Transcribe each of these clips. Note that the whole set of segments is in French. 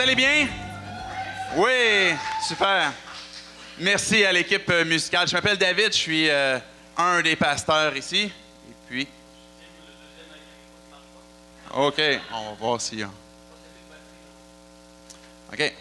allez bien? Oui, super. Merci à l'équipe musicale. Je m'appelle David, je suis un des pasteurs ici. Et puis... OK, on va voir si... OK.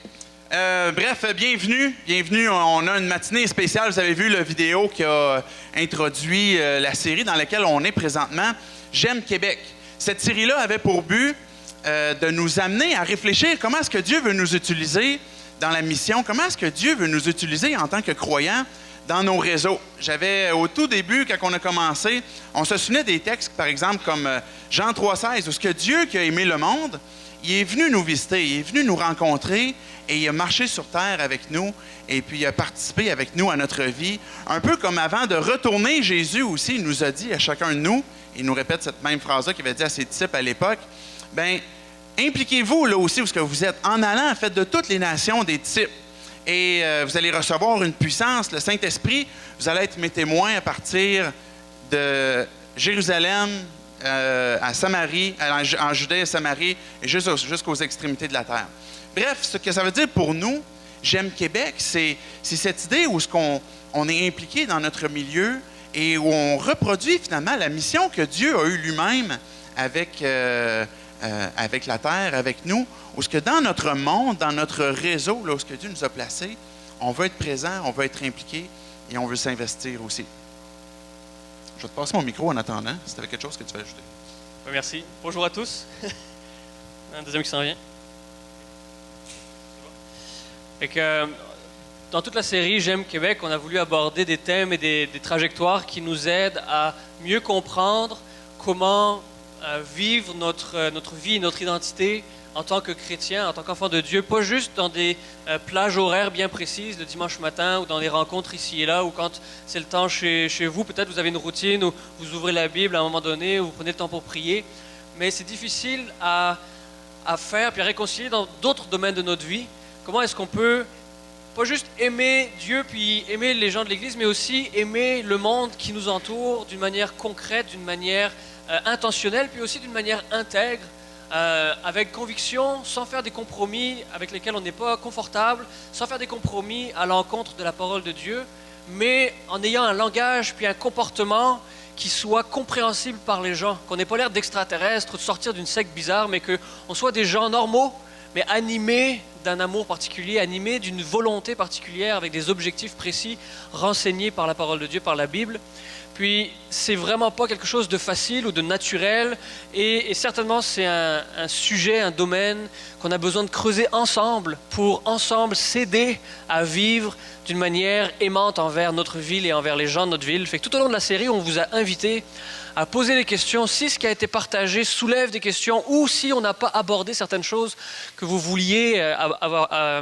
Bref, bienvenue. Bienvenue. On a une matinée spéciale. Vous avez vu la vidéo qui a introduit la série dans laquelle on est présentement, J'aime Québec. Cette série-là avait pour but de nous amener à réfléchir comment est-ce que Dieu veut nous utiliser dans la mission, comment est-ce que Dieu veut nous utiliser en tant que croyants dans nos réseaux. J'avais, au tout début, quand on a commencé, on se souvenait des textes, par exemple, comme Jean 3,16, où ce que Dieu qui a aimé le monde, il est venu nous visiter, il est venu nous rencontrer et il a marché sur terre avec nous et puis il a participé avec nous à notre vie. Un peu comme avant de retourner, Jésus aussi, il nous a dit à chacun de nous, il nous répète cette même phrase-là qu'il avait dit à ses disciples à l'époque, bien, impliquez-vous là aussi où ce que vous êtes, en allant, faites de toutes les nations des disciples. Et vous allez recevoir une puissance, le Saint-Esprit, vous allez être mes témoins à partir de Jérusalem, à Samarie, en Judée et Samarie, et jusqu'aux extrémités de la terre. Bref, ce que ça veut dire pour nous, J'aime Québec, c'est cette idée où on est impliqué dans notre milieu et où on reproduit finalement la mission que Dieu a eue lui-même avec la terre, avec nous, où ce que dans notre monde, dans notre réseau, là où ce que Dieu nous a placés, on veut être présent, on veut être impliqué et on veut s'investir aussi. Je vais te passer mon micro en attendant, si tu avais quelque chose que tu veux ajouter. Merci. Bonjour à tous. Un deuxième qui s'en vient. Et que, dans toute la série J'aime Québec, on a voulu aborder des thèmes et des trajectoires qui nous aident à mieux comprendre comment vivre notre vie, notre identité en tant que chrétien, en tant qu'enfant de Dieu, pas juste dans des plages horaires bien précises, le dimanche matin ou dans des rencontres ici et là, ou quand c'est le temps chez vous, peut-être vous avez une routine où vous ouvrez la Bible à un moment donné, ou vous prenez le temps pour prier, mais c'est difficile à faire puis à réconcilier dans d'autres domaines de notre vie. Comment est-ce qu'on peut pas juste aimer Dieu puis aimer les gens de l'Église, mais aussi aimer le monde qui nous entoure d'une manière concrète, d'une manière intentionnelle, puis aussi d'une manière intègre, avec conviction, sans faire des compromis avec lesquels on n'est pas confortable, sans faire des compromis à l'encontre de la parole de Dieu, mais en ayant un langage puis un comportement qui soit compréhensible par les gens, qu'on n'ait pas l'air d'extraterrestres, de sortir d'une secte bizarre, mais qu'on soit des gens normaux, mais animés d'un amour particulier, animés d'une volonté particulière, avec des objectifs précis, renseignés par la parole de Dieu, par la Bible. Puis, c'est vraiment pas quelque chose de facile ou de naturel, et certainement c'est un sujet, un domaine qu'on a besoin de creuser ensemble pour ensemble s'aider à vivre d'une manière aimante envers notre ville et envers les gens de notre ville. Fait que tout au long de la série, on vous a invité à poser des questions, si ce qui a été partagé soulève des questions ou si on n'a pas abordé certaines choses que vous vouliez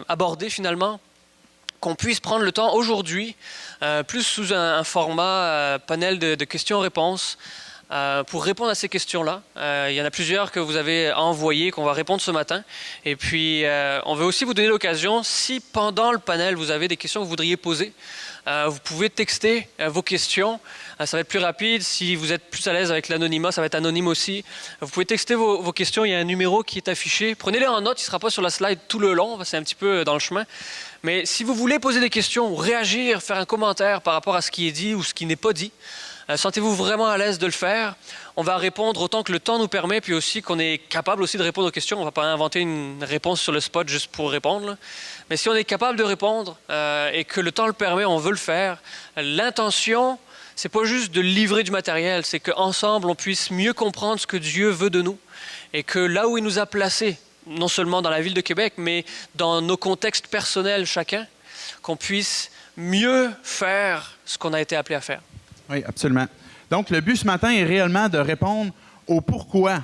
aborder finalement, qu'on puisse prendre le temps aujourd'hui, plus sous un format panel de questions-réponses, pour répondre à ces questions-là. Il y en a plusieurs que vous avez envoyées, qu'on va répondre ce matin. Et puis, on veut aussi vous donner l'occasion, si pendant le panel, vous avez des questions que vous voudriez poser, vous pouvez texter vos questions. Ça va être plus rapide. Si vous êtes plus à l'aise avec l'anonymat, ça va être anonyme aussi. Vous pouvez texter vos questions. Il y a un numéro qui est affiché. Prenez-les en note. Il ne sera pas sur la slide tout le long. C'est un petit peu dans le chemin. Mais si vous voulez poser des questions ou réagir, faire un commentaire par rapport à ce qui est dit ou ce qui n'est pas dit, sentez-vous vraiment à l'aise de le faire. On va répondre autant que le temps nous permet, puis aussi qu'on est capable aussi de répondre aux questions. On ne va pas inventer une réponse sur le spot juste pour répondre, là. Mais si on est capable de répondre et que le temps le permet, on veut le faire. L'intention, c'est pas juste de livrer du matériel, c'est qu'ensemble, on puisse mieux comprendre ce que Dieu veut de nous et que là où il nous a placés, non seulement dans la ville de Québec, mais dans nos contextes personnels chacun, qu'on puisse mieux faire ce qu'on a été appelé à faire. Oui, absolument. Donc, le but ce matin est réellement de répondre au pourquoi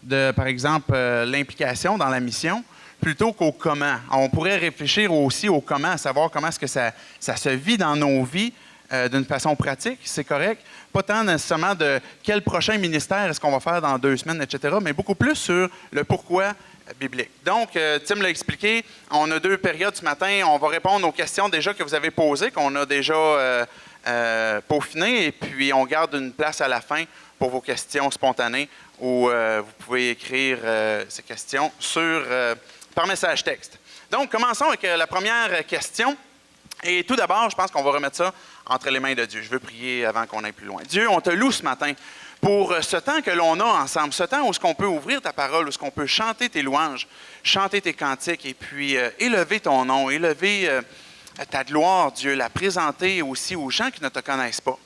de, par exemple, l'implication dans la mission, plutôt qu'au comment. On pourrait réfléchir aussi au comment, à savoir comment est-ce que ça se vit dans nos vies d'une façon pratique, c'est correct. Pas tant nécessairement de quel prochain ministère est-ce qu'on va faire dans 2 semaines, etc., mais beaucoup plus sur le pourquoi biblique. Donc, Tim l'a expliqué, on a 2 périodes ce matin. On va répondre aux questions déjà que vous avez posées, qu'on a déjà peaufinées, et puis on garde une place à la fin pour vos questions spontanées où vous pouvez écrire ces questions par message texte. Donc, commençons avec la première question. Et tout d'abord, je pense qu'on va remettre ça entre les mains de Dieu. Je veux prier avant qu'on aille plus loin. Dieu, on te loue ce matin pour ce temps que l'on a ensemble, ce temps où on peut ouvrir ta parole, où on peut chanter tes louanges, chanter tes cantiques et puis élever ton nom, élever ta gloire, Dieu, la présenter aussi aux gens qui ne te connaissent pas.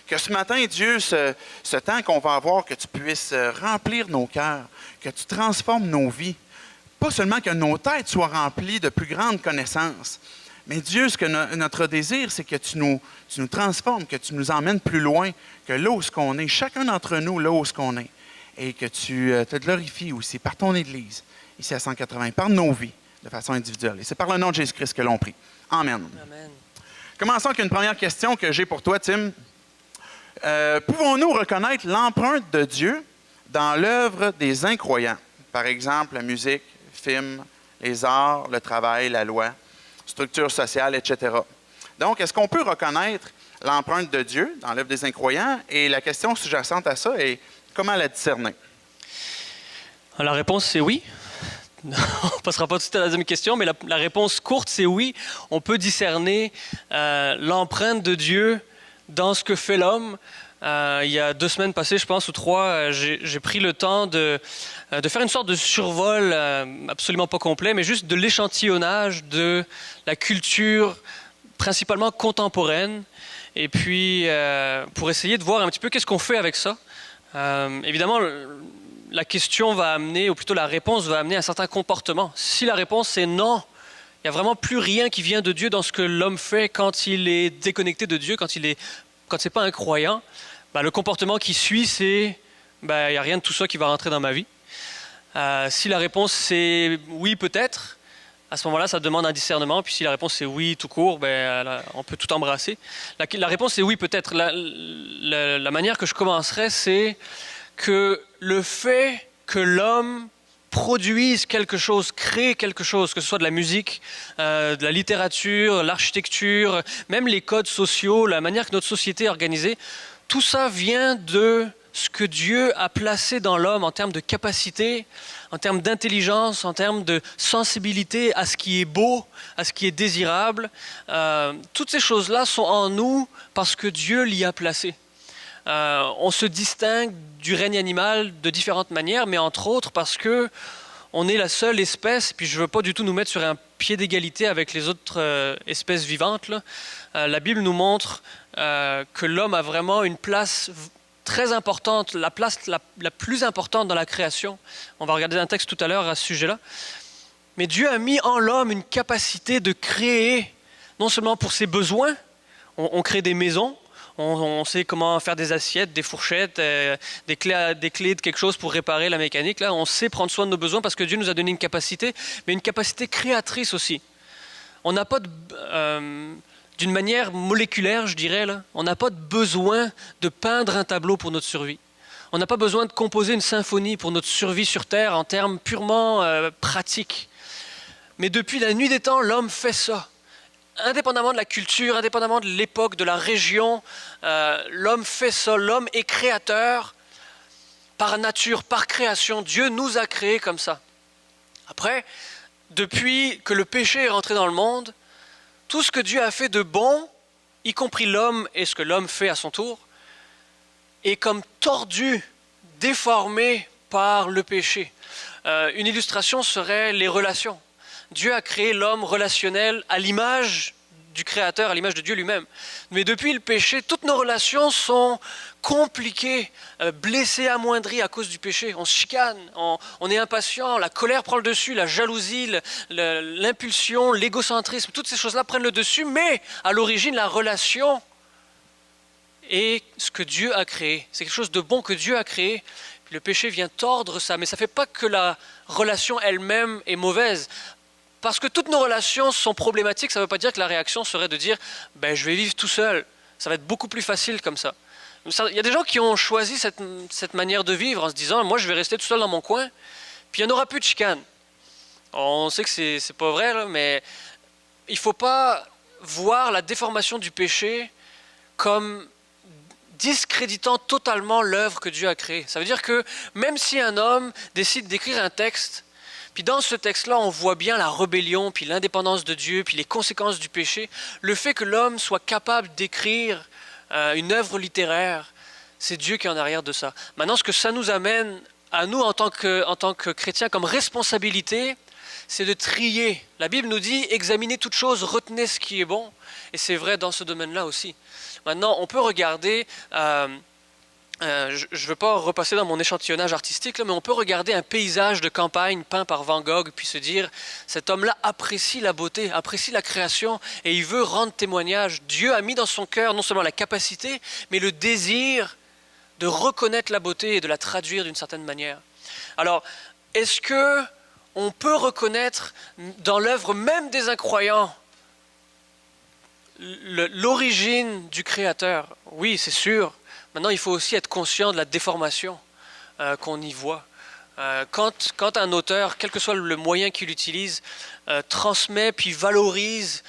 Que ce matin, Dieu, ce temps qu'on va avoir, que tu puisses remplir nos cœurs, que tu transformes nos vies. Pas seulement que nos têtes soient remplies de plus grandes connaissances, mais Dieu, ce que notre désir, c'est que tu nous transformes, que tu nous emmènes plus loin que là où on est, chacun d'entre nous, là où on est, et que tu te glorifies aussi par ton Église, ici à 180, par nos vies, de façon individuelle. Et c'est par le nom de Jésus-Christ que l'on prie. Amen. Amen. Commençons avec une première question que j'ai pour toi, Tim. Pouvons-nous reconnaître l'empreinte de Dieu dans l'œuvre des incroyants? Par exemple, la musique, film, les arts, le travail, la loi, structure sociale, etc. Donc, est-ce qu'on peut reconnaître l'empreinte de Dieu dans l'œuvre des incroyants? Et la question sous-jacente à ça est comment la discerner? La réponse, c'est oui. On ne passera pas tout de suite à la deuxième question, mais la réponse courte, c'est oui. On peut discerner l'empreinte de Dieu dans ce que fait l'homme. Il y a 2 semaines passées, je pense, ou 3, j'ai pris le temps de faire une sorte de survol absolument pas complet, mais juste de l'échantillonnage de la culture principalement contemporaine, et puis pour essayer de voir un petit peu qu'est-ce qu'on fait avec ça. Évidemment, la question va amener, ou plutôt la réponse va amener un certain comportement. Si la réponse est non, il n'y a vraiment plus rien qui vient de Dieu dans ce que l'homme fait quand il est déconnecté de Dieu, quand c'est pas un croyant, ben, le comportement qui suit, c'est ben, il n'y a rien de tout ça qui va rentrer dans ma vie. Si la réponse c'est oui peut-être, à ce moment-là ça demande un discernement, puis si la réponse c'est oui tout court, ben, on peut tout embrasser. La réponse c'est oui peut-être. La manière que je commencerai, c'est que le fait que l'homme produise quelque chose, crée quelque chose, que ce soit de la musique, de la littérature, l'architecture, même les codes sociaux, la manière que notre société est organisée, tout ça vient de ce que Dieu a placé dans l'homme en termes de capacité, en termes d'intelligence, en termes de sensibilité à ce qui est beau, à ce qui est désirable. Toutes ces choses-là sont en nous parce que Dieu l'y a placé. On se distingue du règne animal de différentes manières, mais entre autres parce que on est la seule espèce, puis je ne veux pas du tout nous mettre sur un pied d'égalité avec les autres espèces vivantes, là. La Bible nous montre que l'homme a vraiment une place très importante, la place la plus importante dans la création. On va regarder un texte tout à l'heure à ce sujet-là. Mais Dieu a mis en l'homme une capacité de créer, non seulement pour ses besoins, on crée des maisons, on sait comment faire des assiettes, des fourchettes, des clés de quelque chose pour réparer la mécanique. Là, on sait prendre soin de nos besoins parce que Dieu nous a donné une capacité, mais une capacité créatrice aussi. On n'a pas d'une manière moléculaire, je dirais, là, on n'a pas de besoin de peindre un tableau pour notre survie. On n'a pas besoin de composer une symphonie pour notre survie sur Terre en termes purement pratiques. Mais depuis la nuit des temps, l'homme fait ça. Indépendamment de la culture, indépendamment de l'époque, de la région, l'homme fait ça. L'homme est créateur par nature, par création. Dieu nous a créés comme ça. Après, depuis que le péché est rentré dans le monde, tout ce que Dieu a fait de bon, y compris l'homme et ce que l'homme fait à son tour, est comme tordu, déformé par le péché. Une illustration serait les relations. Dieu a créé l'homme relationnel à l'image du Créateur, à l'image de Dieu lui-même. Mais depuis le péché, toutes nos relations sont compliquées, blessées, amoindries à cause du péché. On se chicane, on est impatient, la colère prend le dessus, la jalousie, l'impulsion, l'égocentrisme, toutes ces choses-là prennent le dessus, mais à l'origine, la relation est ce que Dieu a créé. C'est quelque chose de bon que Dieu a créé. Puis le péché vient tordre ça, mais ça ne fait pas que la relation elle-même est mauvaise. Parce que toutes nos relations sont problématiques, ça ne veut pas dire que la réaction serait de dire ben, « je vais vivre tout seul ». Ça va être beaucoup plus facile comme ça. Il y a des gens qui ont choisi cette manière de vivre en se disant « moi je vais rester tout seul dans mon coin, puis il n'y en aura plus de chicane ». On sait que c'est pas vrai, là, mais il ne faut pas voir la déformation du péché comme discréditant totalement l'œuvre que Dieu a créée. Ça veut dire que même si un homme décide d'écrire un texte, Puis dans ce texte-là, on voit bien la rébellion, puis l'indépendance de Dieu, puis les conséquences du péché. Le fait que l'homme soit capable d'écrire une œuvre littéraire, c'est Dieu qui est en arrière de ça. Maintenant, ce que ça nous amène à nous en tant que chrétiens comme responsabilité, c'est de trier. La Bible nous dit, examinez toute chose, retenez ce qui est bon. Et c'est vrai dans ce domaine-là aussi. Maintenant, on peut regarder... je ne veux pas repasser dans mon échantillonnage artistique, là, mais on peut regarder un paysage de campagne peint par Van Gogh, puis se dire, cet homme-là apprécie la beauté, apprécie la création, et il veut rendre témoignage. Dieu a mis dans son cœur non seulement la capacité, mais le désir de reconnaître la beauté et de la traduire d'une certaine manière. Alors, est-ce qu'on peut reconnaître dans l'œuvre même des incroyants l'origine du Créateur? Oui, c'est sûr. Maintenant, il faut aussi être conscient de la déformation qu'on y voit. Quand un auteur, quel que soit le moyen qu'il utilise, transmet puis valorise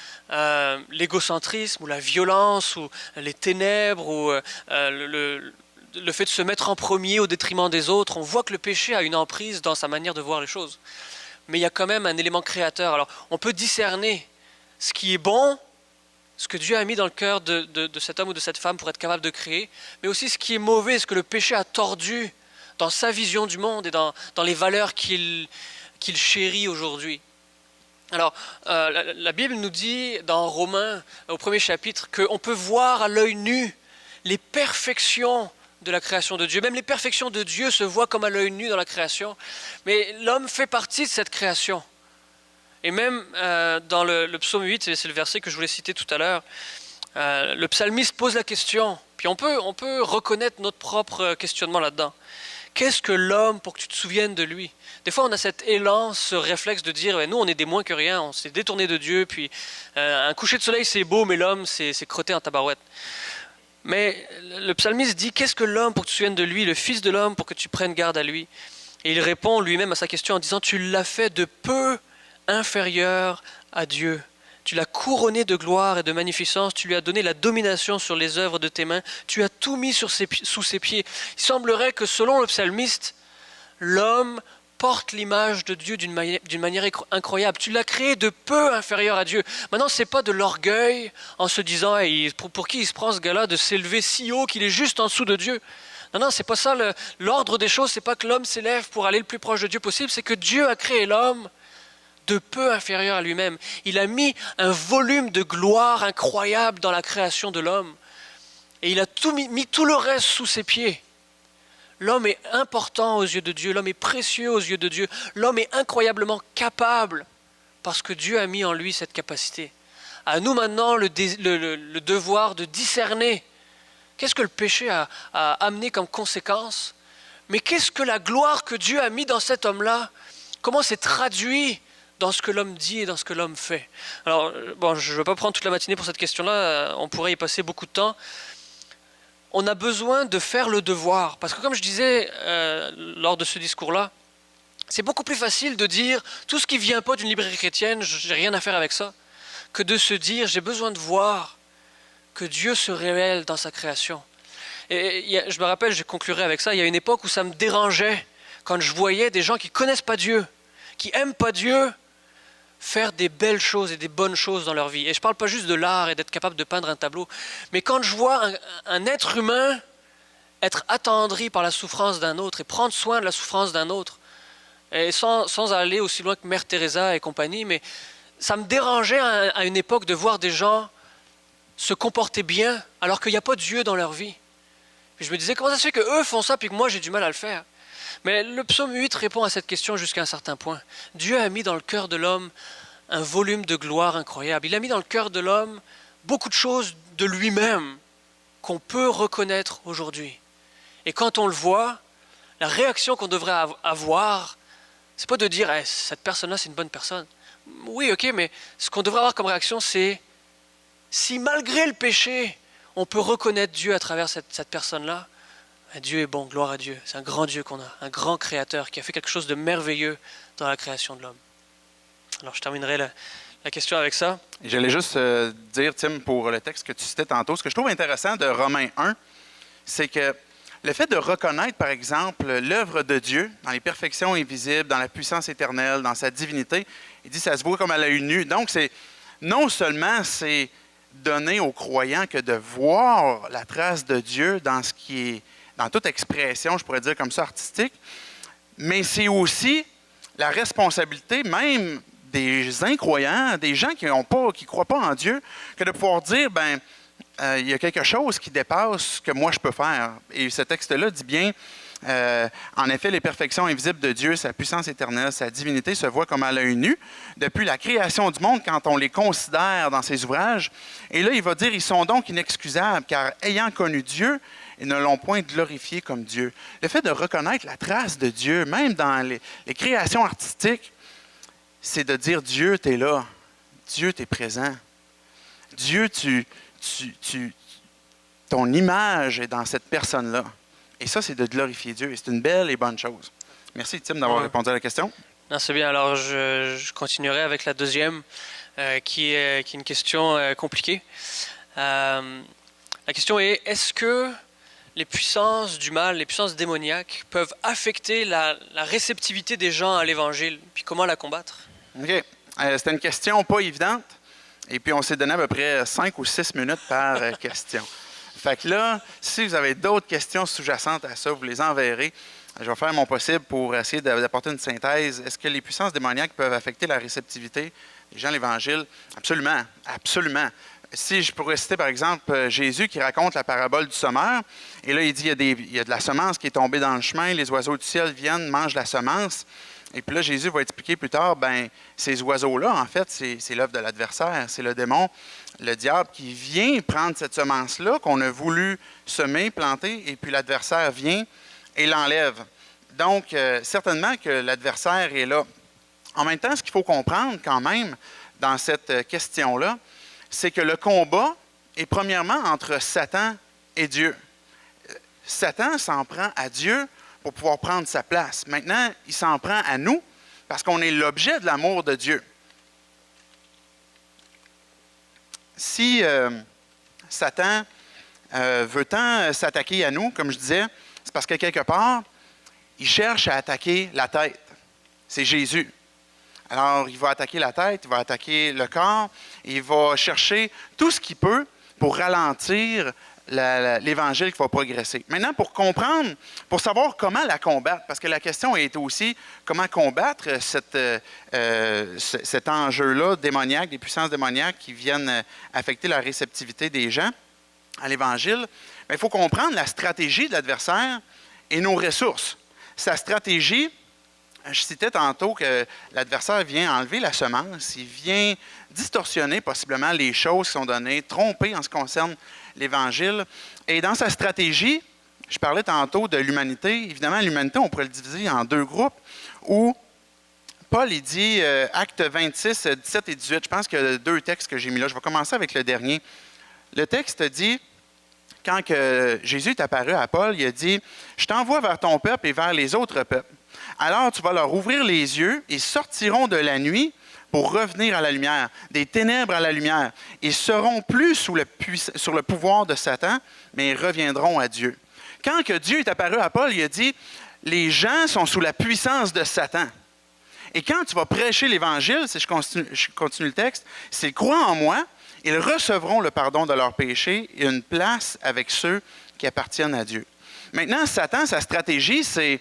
l'égocentrisme ou la violence ou les ténèbres ou le fait de se mettre en premier au détriment des autres, on voit que le péché a une emprise dans sa manière de voir les choses. Mais il y a quand même un élément créateur. Alors, on peut discerner ce qui est bon, ce que Dieu a mis dans le cœur de cet homme ou de cette femme pour être capable de créer, mais aussi ce qui est mauvais, ce que le péché a tordu dans sa vision du monde et dans les valeurs qu'il chérit aujourd'hui. Alors, la Bible nous dit dans Romains, au 1er chapitre, qu'on peut voir à l'œil nu les perfections de la création de Dieu. Même les perfections de Dieu se voient comme à l'œil nu dans la création. Mais l'homme fait partie de cette création. Et même dans le psaume 8, et c'est le verset que je voulais citer tout à l'heure, le psalmiste pose la question, puis on peut reconnaître notre propre questionnement là-dedans. Qu'est-ce que l'homme pour que tu te souviennes de lui? Des fois, on a cet élan, ce réflexe de dire, nous, on est des moins que rien, on s'est détourné de Dieu, puis un coucher de soleil, c'est beau, mais l'homme, c'est crotté en tabarouette. Mais le psalmiste dit, qu'est-ce que l'homme pour que tu te souviennes de lui, le fils de l'homme pour que tu prennes garde à lui? Et il répond lui-même à sa question en disant, tu l'as fait de peu inférieur à Dieu. Tu l'as couronné de gloire et de magnificence, tu lui as donné la domination sur les œuvres de tes mains, tu as tout mis sous ses pieds. Il semblerait que selon le psalmiste, l'homme porte l'image de Dieu d'une manière incroyable. Tu l'as créé de peu inférieur à Dieu. Maintenant, ce n'est pas de l'orgueil en se disant hey, pour qui il se prend ce gars-là de s'élever si haut qu'il est juste en dessous de Dieu. Non, c'est pas ça l'ordre des choses, c'est pas que l'homme s'élève pour aller le plus proche de Dieu possible, c'est que Dieu a créé l'homme de peu inférieur à lui-même. Il a mis un volume de gloire incroyable dans la création de l'homme. Et il a mis tout le reste sous ses pieds. L'homme est important aux yeux de Dieu, l'homme est précieux aux yeux de Dieu, l'homme est incroyablement capable parce que Dieu a mis en lui cette capacité. À nous maintenant le devoir de discerner qu'est-ce que le péché a amené comme conséquence, mais qu'est-ce que la gloire que Dieu a mis dans cet homme-là, comment c'est traduit dans ce que l'homme dit et dans ce que l'homme fait. Alors, bon, je ne vais pas prendre toute la matinée pour cette question-là, on pourrait y passer beaucoup de temps. On a besoin de faire le devoir, parce que comme je disais lors de ce discours-là, c'est beaucoup plus facile de dire tout ce qui ne vient pas d'une librairie chrétienne, je n'ai rien à faire avec ça, que de se dire j'ai besoin de voir que Dieu se révèle dans sa création. Et je me rappelle, je conclurai avec ça, il y a une époque où ça me dérangeait quand je voyais des gens qui ne connaissent pas Dieu, qui n'aiment pas Dieu, faire des belles choses et des bonnes choses dans leur vie. Et je ne parle pas juste de l'art et d'être capable de peindre un tableau, mais quand je vois un être humain être attendri par la souffrance d'un autre et prendre soin de la souffrance d'un autre, et sans aller aussi loin que Mère Teresa et compagnie, mais ça me dérangeait à une époque de voir des gens se comporter bien alors qu'il n'y a pas Dieu dans leur vie. Et je me disais, comment ça se fait qu'eux font ça puis que moi j'ai du mal à le faire? Mais le psaume 8 répond à cette question jusqu'à un certain point. Dieu a mis dans le cœur de l'homme un volume de gloire incroyable. Il a mis dans le cœur de l'homme beaucoup de choses de lui-même qu'on peut reconnaître aujourd'hui. Et quand on le voit, la réaction qu'on devrait avoir, c'est pas de dire hey, cette personne-là c'est une bonne personne. Oui, ok, mais ce qu'on devrait avoir comme réaction, c'est si malgré le péché, on peut reconnaître Dieu à travers cette personne-là, Dieu est bon, gloire à Dieu. C'est un grand Dieu qu'on a, un grand créateur qui a fait quelque chose de merveilleux dans la création de l'homme. Alors je terminerai la question avec ça. J'allais juste dire, Tim, pour le texte que tu citais tantôt, ce que je trouve intéressant de Romains 1, c'est que Le fait de reconnaître, par exemple, l'œuvre de Dieu dans les perfections invisibles, dans la puissance éternelle, dans sa divinité, il dit ça se voit comme à l'œil nu. Donc, non seulement c'est donné aux croyants que de voir la trace de Dieu dans ce qui est, dans toute expression, je pourrais dire comme ça, artistique, mais c'est aussi la responsabilité même des incroyants, des gens qui ne croient pas en Dieu, que de pouvoir dire, il y a quelque chose qui dépasse ce que moi je peux faire. Et ce texte-là dit bien, en effet, les perfections invisibles de Dieu, sa puissance éternelle, sa divinité se voient comme à l'œil nu depuis la création du monde quand on les considère dans ses ouvrages. Et là, il va dire, ils sont donc inexcusables, car ayant connu Dieu, ils ne l'ont point glorifié comme Dieu. Le fait de reconnaître la trace de Dieu, même dans les créations artistiques, c'est de dire, Dieu, tu es là. Dieu, tu es présent. Dieu, ton image est dans cette personne-là. Et ça, c'est de glorifier Dieu. Et c'est une belle et bonne chose. Merci, Tim, d'avoir répondu à la question. Non, c'est bien. Alors, je continuerai avec la deuxième, qui est une question compliquée. La question est, est-ce que les puissances du mal, les puissances démoniaques, peuvent affecter la réceptivité des gens à l'Évangile? Puis comment la combattre? OK. C'était une question pas évidente. Et puis, on s'est donné à peu près 5 ou 6 minutes par question. Fait que là, si vous avez d'autres questions sous-jacentes à ça, vous les enverrez. Je vais faire mon possible pour essayer d'apporter une synthèse. Est-ce que les puissances démoniaques peuvent affecter la réceptivité des gens à l'Évangile? Absolument, absolument. Si je pourrais citer, par exemple, Jésus qui raconte la parabole du semeur, et là, il dit il y a de la semence qui est tombée dans le chemin, les oiseaux du ciel viennent, mangent la semence. Et puis là, Jésus va expliquer plus tard, ces oiseaux-là, en fait, c'est l'œuvre de l'adversaire, c'est le démon, le diable qui vient prendre cette semence-là qu'on a voulu semer, planter, et puis l'adversaire vient et l'enlève. Donc, certainement que l'adversaire est là. En même temps, ce qu'il faut comprendre quand même dans cette question-là, c'est que le combat est premièrement entre Satan et Dieu. Satan s'en prend à Dieu pour pouvoir prendre sa place. Maintenant, il s'en prend à nous parce qu'on est l'objet de l'amour de Dieu. Si Satan veut tant s'attaquer à nous, comme je disais, c'est parce que quelque part, il cherche à attaquer la tête. C'est Jésus. Alors, il va attaquer la tête, il va attaquer le corps, il va chercher tout ce qu'il peut pour ralentir l'Évangile qui va progresser. Maintenant, pour comprendre, pour savoir comment la combattre, parce que la question est aussi comment combattre cet enjeu-là démoniaque, des puissances démoniaques qui viennent affecter la réceptivité des gens à l'Évangile, il faut comprendre la stratégie de l'adversaire et nos ressources. Sa stratégie, je citais tantôt que l'adversaire vient enlever la semence, il vient distorsionner possiblement les choses qui sont données, tromper en ce qui concerne l'Évangile. Et dans sa stratégie, je parlais tantôt de l'humanité. Évidemment, l'humanité, on pourrait le diviser en deux groupes, où Paul, il dit, actes 26, 17 et 18, je pense qu'il y a deux textes que j'ai mis là. Je vais commencer avec le dernier. Le texte dit, quand que Jésus est apparu à Paul, il a dit, « Je t'envoie vers ton peuple et vers les autres peuples. Alors tu vas leur ouvrir les yeux, ils sortiront de la nuit pour revenir à la lumière, des ténèbres à la lumière. Ils seront plus sur le pouvoir de Satan, mais ils reviendront à Dieu. » Quand que Dieu est apparu à Paul, il a dit, les gens sont sous la puissance de Satan. Et quand tu vas prêcher l'Évangile, si je continue le texte, s'ils croient en moi, ils recevront le pardon de leurs péchés et une place avec ceux qui appartiennent à Dieu. Maintenant, Satan, sa stratégie, c'est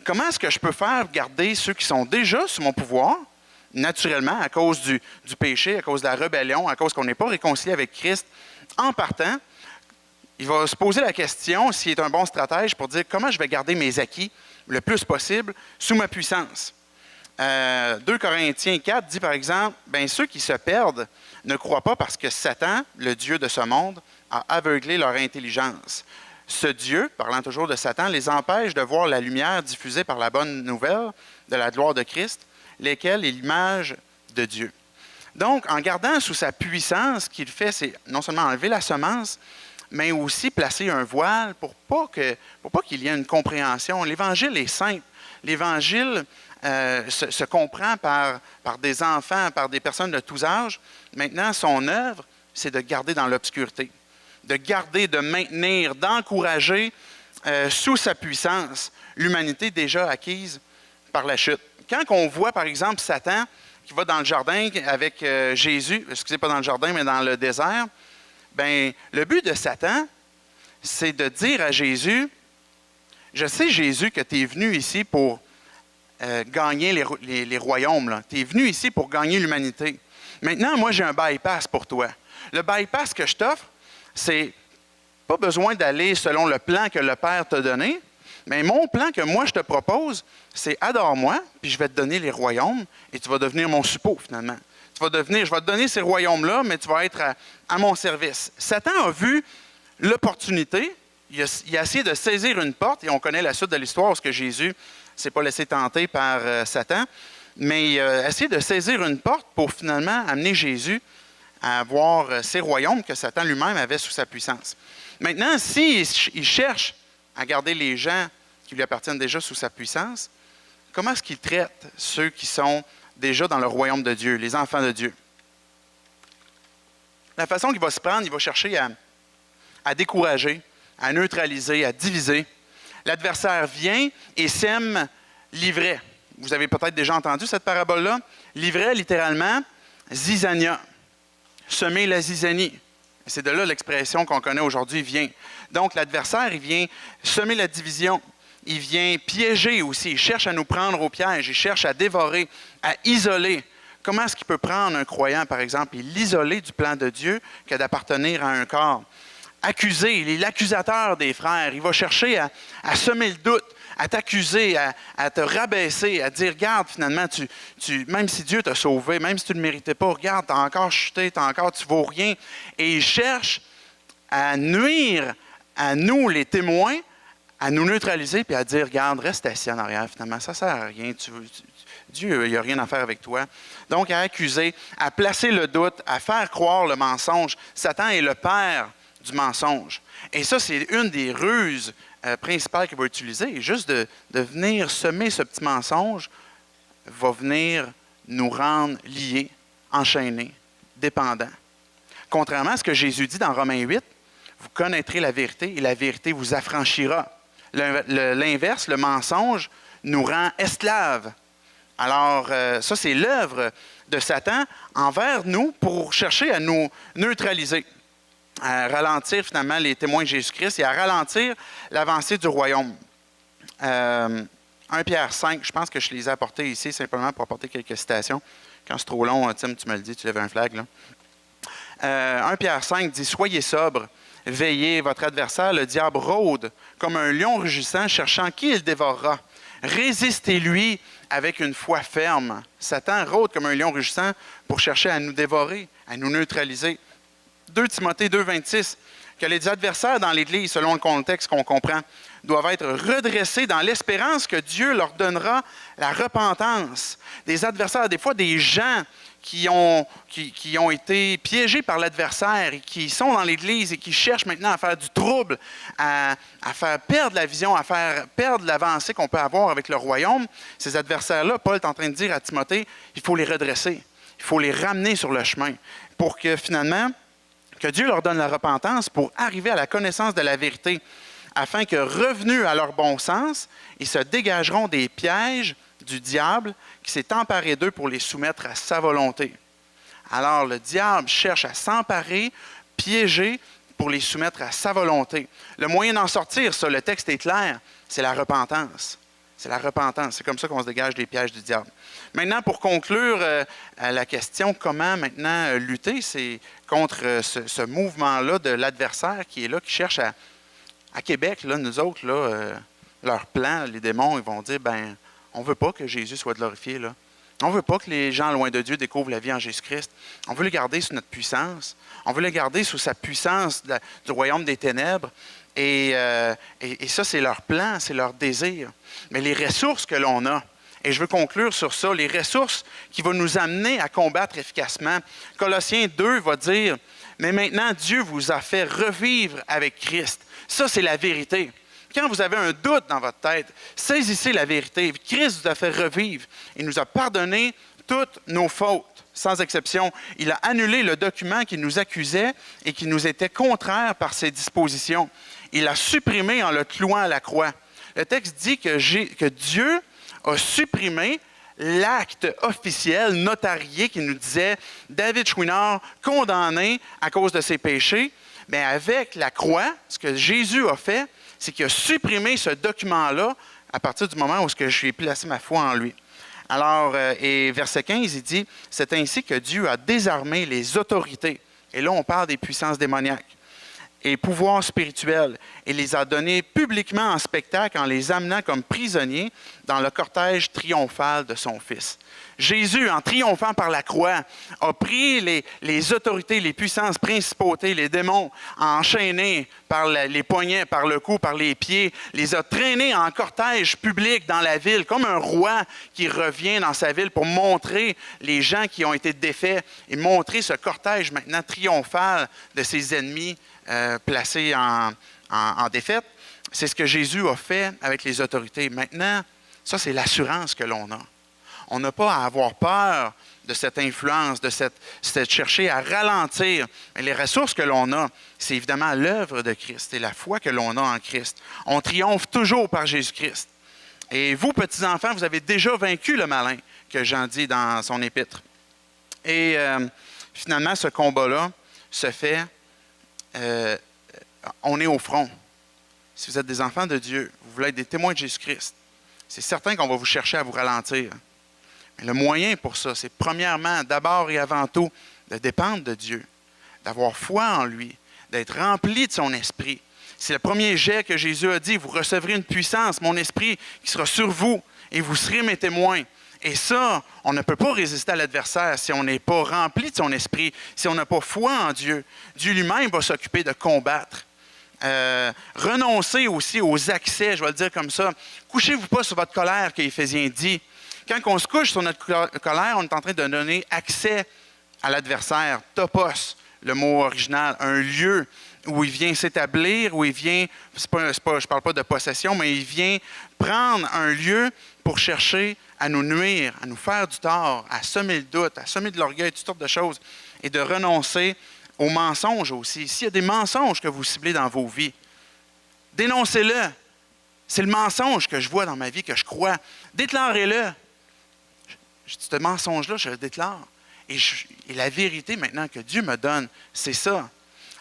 comment est-ce que je peux faire garder ceux qui sont déjà sous mon pouvoir, naturellement, à cause du péché, à cause de la rébellion, à cause qu'on n'est pas réconcilié avec Christ, en partant, il va se poser la question, s'il est un bon stratège, pour dire comment je vais garder mes acquis le plus possible sous ma puissance. 2 Corinthiens 4 dit par exemple, ceux qui se perdent ne croient pas parce que Satan, le Dieu de ce monde, a aveuglé leur intelligence. Ce Dieu, parlant toujours de Satan, les empêche de voir la lumière diffusée par la bonne nouvelle de la gloire de Christ, lesquels est l'image de Dieu. Donc, en gardant sous sa puissance, ce qu'il fait, c'est non seulement enlever la semence, mais aussi placer un voile pour pas qu'il y ait une compréhension. L'Évangile est simple. L'Évangile se comprend par des enfants, par des personnes de tous âges. Maintenant, son œuvre, c'est de garder dans l'obscurité, de garder, de maintenir, d'encourager sous sa puissance, l'humanité déjà acquise par la chute. Quand on voit, par exemple, Satan qui va dans le jardin avec Jésus, excusez, pas dans le jardin, mais dans le désert, bien, le but de Satan, c'est de dire à Jésus, je sais, Jésus, que tu es venu ici pour gagner les royaumes. Tu es venu ici pour gagner l'humanité. Maintenant, moi, j'ai un bypass pour toi. Le bypass que je t'offre, c'est pas besoin d'aller selon le plan que le Père t'a donné, mais mon plan que moi, je te propose, c'est adore-moi, puis je vais te donner les royaumes, et tu vas devenir mon suppôt, finalement. Je vais te donner ces royaumes-là, mais tu vas être à mon service. Satan a vu l'opportunité, il a essayé de saisir une porte, et on connaît la suite de l'histoire, parce que Jésus ne s'est pas laissé tenter par Satan, mais il a essayé de saisir une porte pour finalement amener Jésus à avoir ces royaumes que Satan lui-même avait sous sa puissance. Maintenant, s'il cherche à garder les gens qui lui appartiennent déjà sous sa puissance, comment est-ce qu'il traite ceux qui sont déjà dans le royaume de Dieu, les enfants de Dieu? La façon qu'il va se prendre, il va chercher à décourager, à neutraliser, à diviser. L'adversaire vient et sème l'ivraie. Vous avez peut-être déjà entendu cette parabole-là. L'ivraie, littéralement, zizania. Semer la zizanie. C'est de là l'expression qu'on connaît aujourd'hui vient. Donc, l'adversaire, il vient semer la division. Il vient piéger aussi. Il cherche à nous prendre au piège. Il cherche à dévorer, à isoler. Comment est-ce qu'il peut prendre un croyant, par exemple, et l'isoler du plan de Dieu que d'appartenir à un corps? Accuser, il est l'accusateur des frères. Il va chercher à semer le doute, à t'accuser, à te rabaisser, à dire, regarde, finalement, même si Dieu t'a sauvé, même si tu ne le méritais pas, regarde, tu as encore chuté, tu ne vaux rien. Et il cherche à nuire à nous, les témoins, à nous neutraliser, puis à dire, regarde, reste assis en arrière, finalement, ça ne sert à rien, Dieu, il n'y a rien à faire avec toi. Donc, à accuser, à placer le doute, à faire croire le mensonge. Satan est le père du mensonge. Et ça, c'est une des ruses principales qu'il va utiliser. Juste de venir semer ce petit mensonge va venir nous rendre liés, enchaînés, dépendants. Contrairement à ce que Jésus dit dans Romains 8, vous connaîtrez la vérité et la vérité vous affranchira. L'inverse, le mensonge, nous rend esclaves. Alors, ça, c'est l'œuvre de Satan envers nous pour chercher à nous neutraliser, à ralentir finalement les témoins de Jésus-Christ et à ralentir l'avancée du royaume. 1 Pierre 5, je pense que je les ai apportés ici simplement pour apporter quelques citations. Quand c'est trop long, Tim, tu me le dis, tu lèves un flag. Là. 1 Pierre 5 dit « Soyez sobres, veillez, votre adversaire, le diable, rôde comme un lion rugissant, cherchant qui il dévorera. Résistez-lui avec une foi ferme. » Satan rôde comme un lion rugissant pour chercher à nous dévorer, à nous neutraliser. 2 Timothée 2, 26, que les adversaires dans l'Église, selon le contexte qu'on comprend, doivent être redressés dans l'espérance que Dieu leur donnera la repentance. Des adversaires, des fois des gens qui ont été piégés par l'adversaire et qui sont dans l'Église et qui cherchent maintenant à faire du trouble, à faire perdre la vision, à faire perdre l'avancée qu'on peut avoir avec le royaume. Ces adversaires-là, Paul est en train de dire à Timothée, il faut les redresser, il faut les ramener sur le chemin pour que finalement, que Dieu leur donne la repentance pour arriver à la connaissance de la vérité, afin que, revenus à leur bon sens, ils se dégageront des pièges du diable qui s'est emparé d'eux pour les soumettre à sa volonté. Alors, le diable cherche à s'emparer, piéger, pour les soumettre à sa volonté. Le moyen d'en sortir, ça, le texte est clair, c'est la repentance. C'est la repentance. C'est comme ça qu'on se dégage des pièges du diable. Maintenant, pour conclure la question, comment maintenant lutter, c'est contre ce mouvement-là de l'adversaire qui est là, qui cherche à Québec, là, nous autres, là, leur plan, les démons, ils vont dire, ben, on ne veut pas que Jésus soit glorifié, là. On ne veut pas que les gens loin de Dieu découvrent la vie en Jésus-Christ. On veut le garder sous notre puissance. On veut le garder sous sa puissance du royaume des ténèbres. Et ça, c'est leur plan, c'est leur désir. Mais les ressources que l'on a, et je veux conclure sur ça, les ressources qui vont nous amener à combattre efficacement. Colossiens 2 va dire, « Mais maintenant, Dieu vous a fait revivre avec Christ. » Ça, c'est la vérité. Quand vous avez un doute dans votre tête, saisissez la vérité. Christ vous a fait revivre. Il nous a pardonné toutes nos fautes, sans exception. Il a annulé le document qui nous accusait et qui nous était contraire par ses dispositions. il l'a supprimé en le clouant à la croix. Le texte dit que Dieu a supprimé l'acte officiel, notarié, qui nous disait David Chouinard condamné à cause de ses péchés. Mais avec la croix, ce que Jésus a fait, c'est qu'il a supprimé ce document-là à partir du moment où j'ai placé ma foi en lui. Alors, et verset 15, il dit « C'est ainsi que Dieu a désarmé les autorités. » Et là, on parle des puissances démoniaques et pouvoirs spirituels, et les a donnés publiquement en spectacle en les amenant comme prisonniers dans le cortège triomphal de son Fils. Jésus, en triomphant par la croix, a pris les autorités, les puissances, principautés, les démons, enchaînés par les poignets, par le cou, par les pieds, les a traînés en cortège public dans la ville, comme un roi qui revient dans sa ville pour montrer les gens qui ont été défaits et montrer ce cortège maintenant triomphal de ses ennemis placés en défaite. C'est ce que Jésus a fait avec les autorités. Maintenant, ça, c'est l'assurance que l'on a. On n'a pas à avoir peur de cette influence, de cette chercher à ralentir. Mais les ressources que l'on a, c'est évidemment l'œuvre de Christ et la foi que l'on a en Christ. On triomphe toujours par Jésus-Christ. Et vous, petits-enfants, vous avez déjà vaincu le malin, que Jean dit dans son épître. Et finalement, ce combat-là se fait, on est au front. Si vous êtes des enfants de Dieu, vous voulez être des témoins de Jésus-Christ, c'est certain qu'on va vous chercher à vous ralentir. Mais le moyen pour ça, c'est premièrement, d'abord et avant tout, de dépendre de Dieu, d'avoir foi en lui, d'être rempli de son esprit. C'est le premier jet que Jésus a dit, vous recevrez une puissance, mon esprit qui sera sur vous, et vous serez mes témoins. Et ça, on ne peut pas résister à l'adversaire si on n'est pas rempli de son esprit, si on n'a pas foi en Dieu. Dieu lui-même va s'occuper de combattre. Renoncez aussi aux accès, je vais le dire comme ça. Couchez-vous pas sur votre colère, qu'Éphésiens dit. Quand on se couche sur notre colère, on est en train de donner accès à l'adversaire. Topos, le mot original, un lieu où il vient s'établir, où il vient, je ne parle pas de possession, mais il vient prendre un lieu pour chercher à nous nuire, à nous faire du tort, à semer le doute, à semer de l'orgueil, toutes sortes de choses, et de renoncer aux mensonges aussi. S'il y a des mensonges que vous ciblez dans vos vies, dénoncez-le. C'est le mensonge que je vois dans ma vie, que je crois. Déclarez-le. Ce mensonge-là, je le déclare. Et la vérité maintenant que Dieu me donne, c'est ça.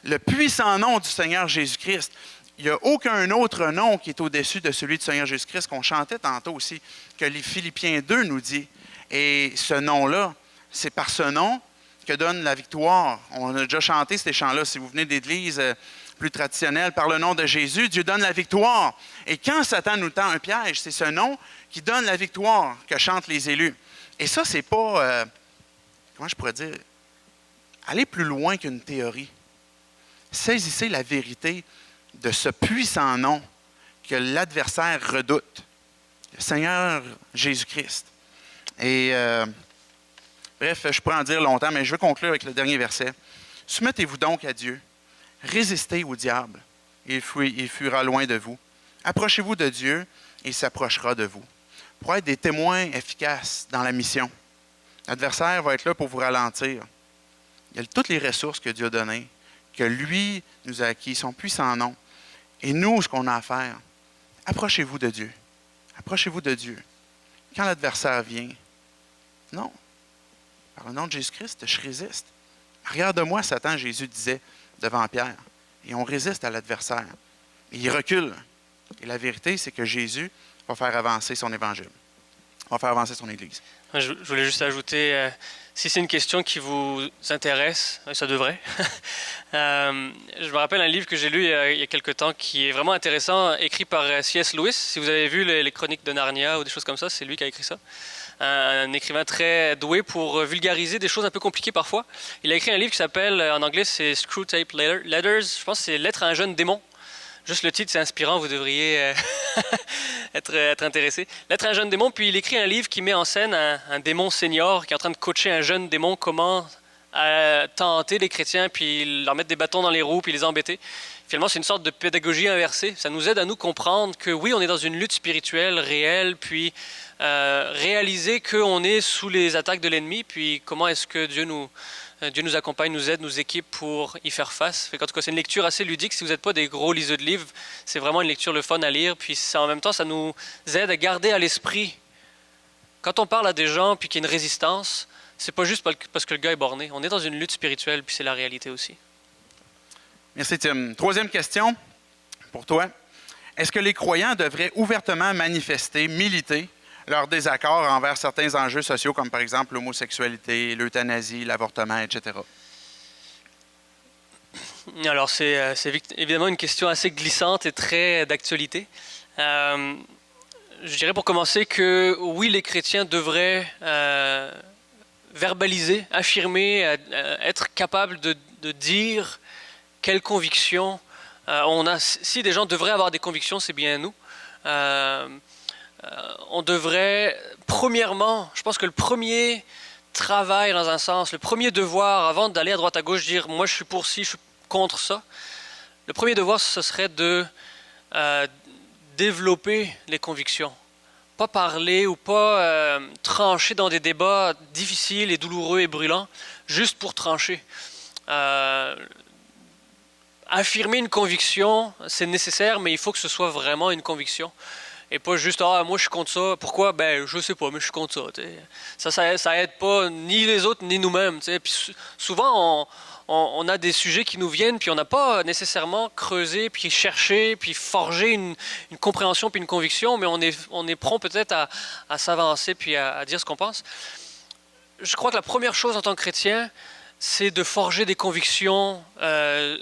Le puissant nom du Seigneur Jésus-Christ. Il n'y a aucun autre nom qui est au-dessus de celui du Seigneur Jésus-Christ, qu'on chantait tantôt aussi, que les Philippiens 2 nous dit. Et ce nom-là, c'est par ce nom que donne la victoire. On a déjà chanté ces chants-là. Si vous venez d'église plus traditionnelle, par le nom de Jésus, Dieu donne la victoire. Et quand Satan nous tend un piège, c'est ce nom qui donne la victoire que chantent les élus. Et ça, c'est pas, comment je pourrais dire, aller plus loin qu'une théorie. Saisissez la vérité de ce puissant nom que l'adversaire redoute, le Seigneur Jésus-Christ. Et bref, je pourrais en dire longtemps, mais je veux conclure avec le dernier verset. Soumettez-vous donc à Dieu, résistez au diable, et il fuira loin de vous. Approchez-vous de Dieu, et il s'approchera de vous. Pour être des témoins efficaces dans la mission. L'adversaire va être là pour vous ralentir. Il y a toutes les ressources que Dieu a données, que lui nous a acquis, son puissant nom. Et nous, ce qu'on a à faire, approchez-vous de Dieu. Approchez-vous de Dieu. Quand l'adversaire vient, non. Par le nom de Jésus-Christ, je résiste. Regarde-moi, Satan, Jésus disait devant Pierre. Et on résiste à l'adversaire. Et il recule. Et la vérité, c'est que Jésus va faire avancer son évangile. Va faire avancer son Église. Je voulais juste ajouter, si c'est une question qui vous intéresse, ça devrait. Je me rappelle un livre que j'ai lu il y a quelque temps qui est vraiment intéressant, écrit par C.S. Lewis. Si vous avez vu les Chroniques de Narnia ou des choses comme ça, c'est lui qui a écrit ça. Un écrivain très doué pour vulgariser des choses un peu compliquées parfois. Il a écrit un livre qui s'appelle, en anglais, c'est Screwtape Letters. Je pense que c'est Lettres à un jeune démon. Juste le titre, c'est inspirant, vous devriez être intéressé. Lettre à un jeune démon, puis il écrit un livre qui met en scène un démon senior qui est en train de coacher un jeune démon comment tenter les chrétiens, puis leur mettre des bâtons dans les roues, puis les embêter. Finalement, c'est une sorte de pédagogie inversée. Ça nous aide à nous comprendre que oui, on est dans une lutte spirituelle réelle, puis réaliser qu'on est sous les attaques de l'ennemi, puis comment est-ce que Dieu nous Dieu nous accompagne, nous aide, nous équipe pour y faire face. En tout cas, c'est une lecture assez ludique. Si vous n'êtes pas des gros liseux de livres, c'est vraiment une lecture le fun à lire. Puis en même temps, ça nous aide à garder à l'esprit. Quand on parle à des gens puis qu'il y a une résistance, c'est pas juste parce que le gars est borné. On est dans une lutte spirituelle, puis c'est la réalité aussi. Merci, Tim. Troisième question pour toi. Est-ce que les croyants devraient ouvertement manifester, militer leur désaccord envers certains enjeux sociaux, comme par exemple l'homosexualité, l'euthanasie, l'avortement, etc.? Alors, c'est évidemment une question assez glissante et très d'actualité. Je dirais pour commencer que oui, les chrétiens devraient verbaliser, affirmer, être capables de dire quelles convictions on a. Si des gens devraient avoir des convictions, c'est bien nous. On devrait, premièrement, je pense que le premier travail dans un sens, le premier devoir avant d'aller à droite à gauche, dire moi je suis pour ci, je suis contre ça, le premier devoir ce serait de développer les convictions. Pas parler ou pas trancher dans des débats difficiles et douloureux et brûlants, juste pour trancher. Affirmer une conviction, c'est nécessaire, mais il faut que ce soit vraiment une conviction. Et pas juste, ah, moi je suis contre ça. Pourquoi? Ben, je sais pas, mais je suis contre ça. Ça aide pas ni les autres, ni nous-mêmes. Puis souvent, on a des sujets qui nous viennent, puis on n'a pas nécessairement creusé, puis cherché, puis forgé une compréhension, puis une conviction, mais on est prompt peut-être à s'avancer, puis à dire ce qu'on pense. Je crois que la première chose en tant que chrétien, c'est de forger des convictions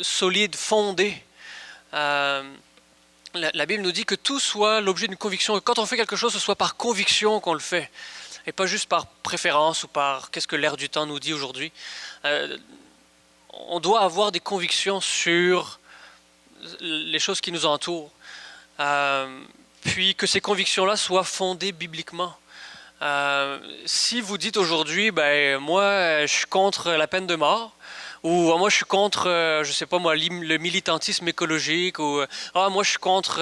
solides, fondées. La Bible nous dit que tout soit l'objet d'une conviction. Et quand on fait quelque chose, ce soit par conviction qu'on le fait. Et pas juste par préférence ou par qu'est-ce que l'air du temps nous dit aujourd'hui. On doit avoir des convictions sur les choses qui nous entourent. Puis que ces convictions-là soient fondées bibliquement. Si vous dites aujourd'hui, ben moi je suis contre la peine de mort, ou moi je suis contre, je sais pas moi, le militantisme écologique, ou moi je suis contre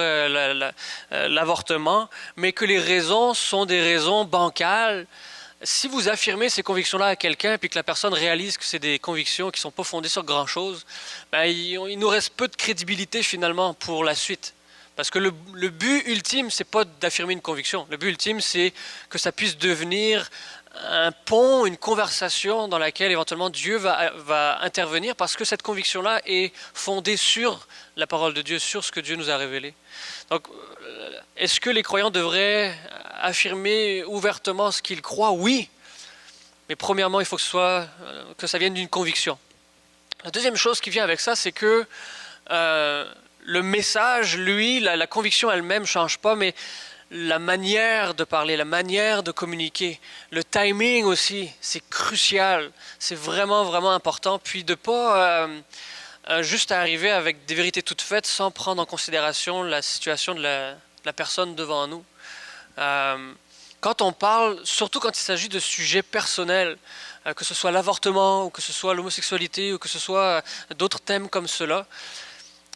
l'avortement, mais que les raisons sont des raisons bancales. Si vous affirmez ces convictions-là à quelqu'un, puis que la personne réalise que c'est des convictions qui ne sont pas fondées sur grand-chose, ben, il nous reste peu de crédibilité finalement pour la suite. Parce que le but ultime, c'est pas d'affirmer une conviction. Le but ultime, c'est que ça puisse devenir un pont, une conversation dans laquelle éventuellement Dieu va intervenir, parce que cette conviction-là est fondée sur la parole de Dieu, sur ce que Dieu nous a révélé. Donc, est-ce que les croyants devraient affirmer ouvertement ce qu'ils croient? Oui. Mais premièrement, il faut que ça vienne d'une conviction. La deuxième chose qui vient avec ça, c'est que le message, lui, la conviction elle-même ne change pas, mais la manière de parler, la manière de communiquer, le timing aussi, c'est crucial. C'est vraiment, vraiment important. Puis de ne pas juste arriver avec des vérités toutes faites sans prendre en considération la situation de la personne devant nous. Quand on parle, surtout quand il s'agit de sujets personnels, que ce soit l'avortement, ou que ce soit l'homosexualité, ou que ce soit d'autres thèmes comme cela,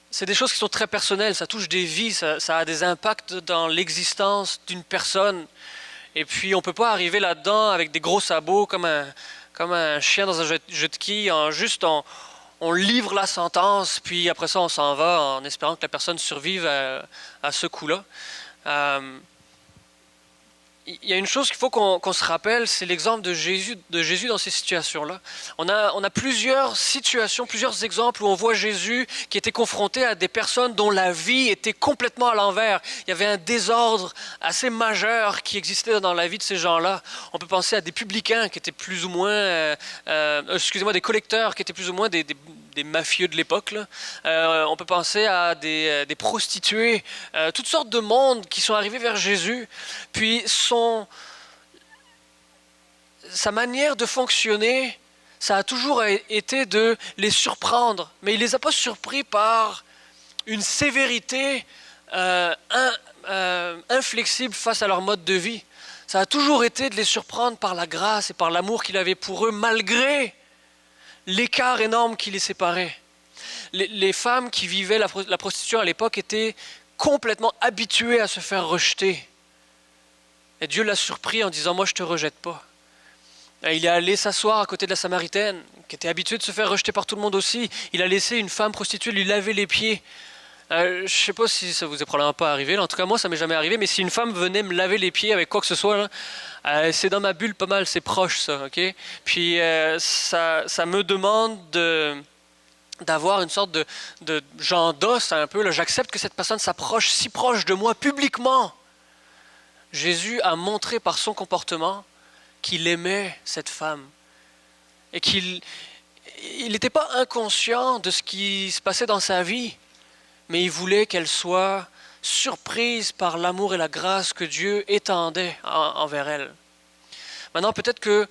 c'est des choses qui sont très personnelles, ça touche des vies, ça a des impacts dans l'existence d'une personne. Et puis on ne peut pas arriver là-dedans avec des gros sabots comme un chien dans un jeu de quilles, on livre la sentence, puis après ça on s'en va en espérant que la personne survive à ce coup-là. Il y a une chose qu'il faut qu'on se rappelle, c'est l'exemple de Jésus dans ces situations-là. On a plusieurs situations, plusieurs exemples où on voit Jésus qui était confronté à des personnes dont la vie était complètement à l'envers. Il y avait un désordre assez majeur qui existait dans la vie de ces gens-là. On peut penser à des publicains qui étaient plus ou moins, des collecteurs qui étaient plus ou moins des mafieux de l'époque. On peut penser à des prostituées, toutes sortes de mondes qui sont arrivés vers Jésus, puis sa manière de fonctionner, ça a toujours été de les surprendre, mais il ne les a pas surpris par une sévérité inflexible face à leur mode de vie. Ça a toujours été de les surprendre par la grâce et par l'amour qu'il avait pour eux, malgré l'écart énorme qui les séparait. Les femmes qui vivaient la prostitution à l'époque étaient complètement habituées à se faire rejeter. Et Dieu l'a surpris en disant « Moi, je ne te rejette pas. » Il est allé s'asseoir à côté de la Samaritaine, qui était habituée de se faire rejeter par tout le monde aussi. Il a laissé une femme prostituée lui laver les pieds. Je ne sais pas si ça vous est probablement pas arrivé. En tout cas, moi, ça m'est jamais arrivé. Mais si une femme venait me laver les pieds avec quoi que ce soit, là, c'est dans ma bulle pas mal. C'est proche, ça. Ok. Puis ça me demande d'avoir une sorte de j'endosse un peu. Là. J'accepte que cette personne s'approche si proche de moi publiquement. Jésus a montré par son comportement qu'il aimait cette femme et qu'il n'était pas inconscient de ce qui se passait dans sa vie, mais il voulait qu'elle soit surprise par l'amour et la grâce que Dieu étendait envers elle. Maintenant, peut-être que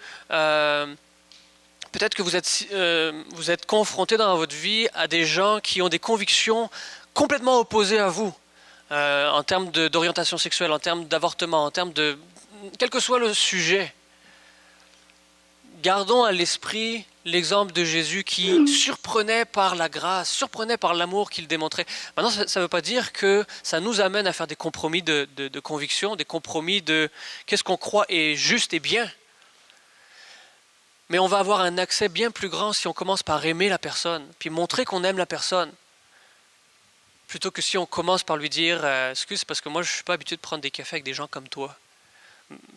vous êtes confronté dans votre vie à des gens qui ont des convictions complètement opposées à vous, en termes d'orientation sexuelle, en termes d'avortement, en termes de... quel que soit le sujet. Gardons à l'esprit l'exemple de Jésus qui surprenait par la grâce, surprenait par l'amour qu'il démontrait. Maintenant, ça ne veut pas dire que ça nous amène à faire des compromis de conviction, des compromis de qu'est-ce qu'on croit est juste et bien. Mais on va avoir un accès bien plus grand si on commence par aimer la personne, puis montrer qu'on aime la personne, plutôt que si on commence par lui dire « Excuse, c'est parce que moi, je ne suis pas habitué de prendre des cafés avec des gens comme toi. »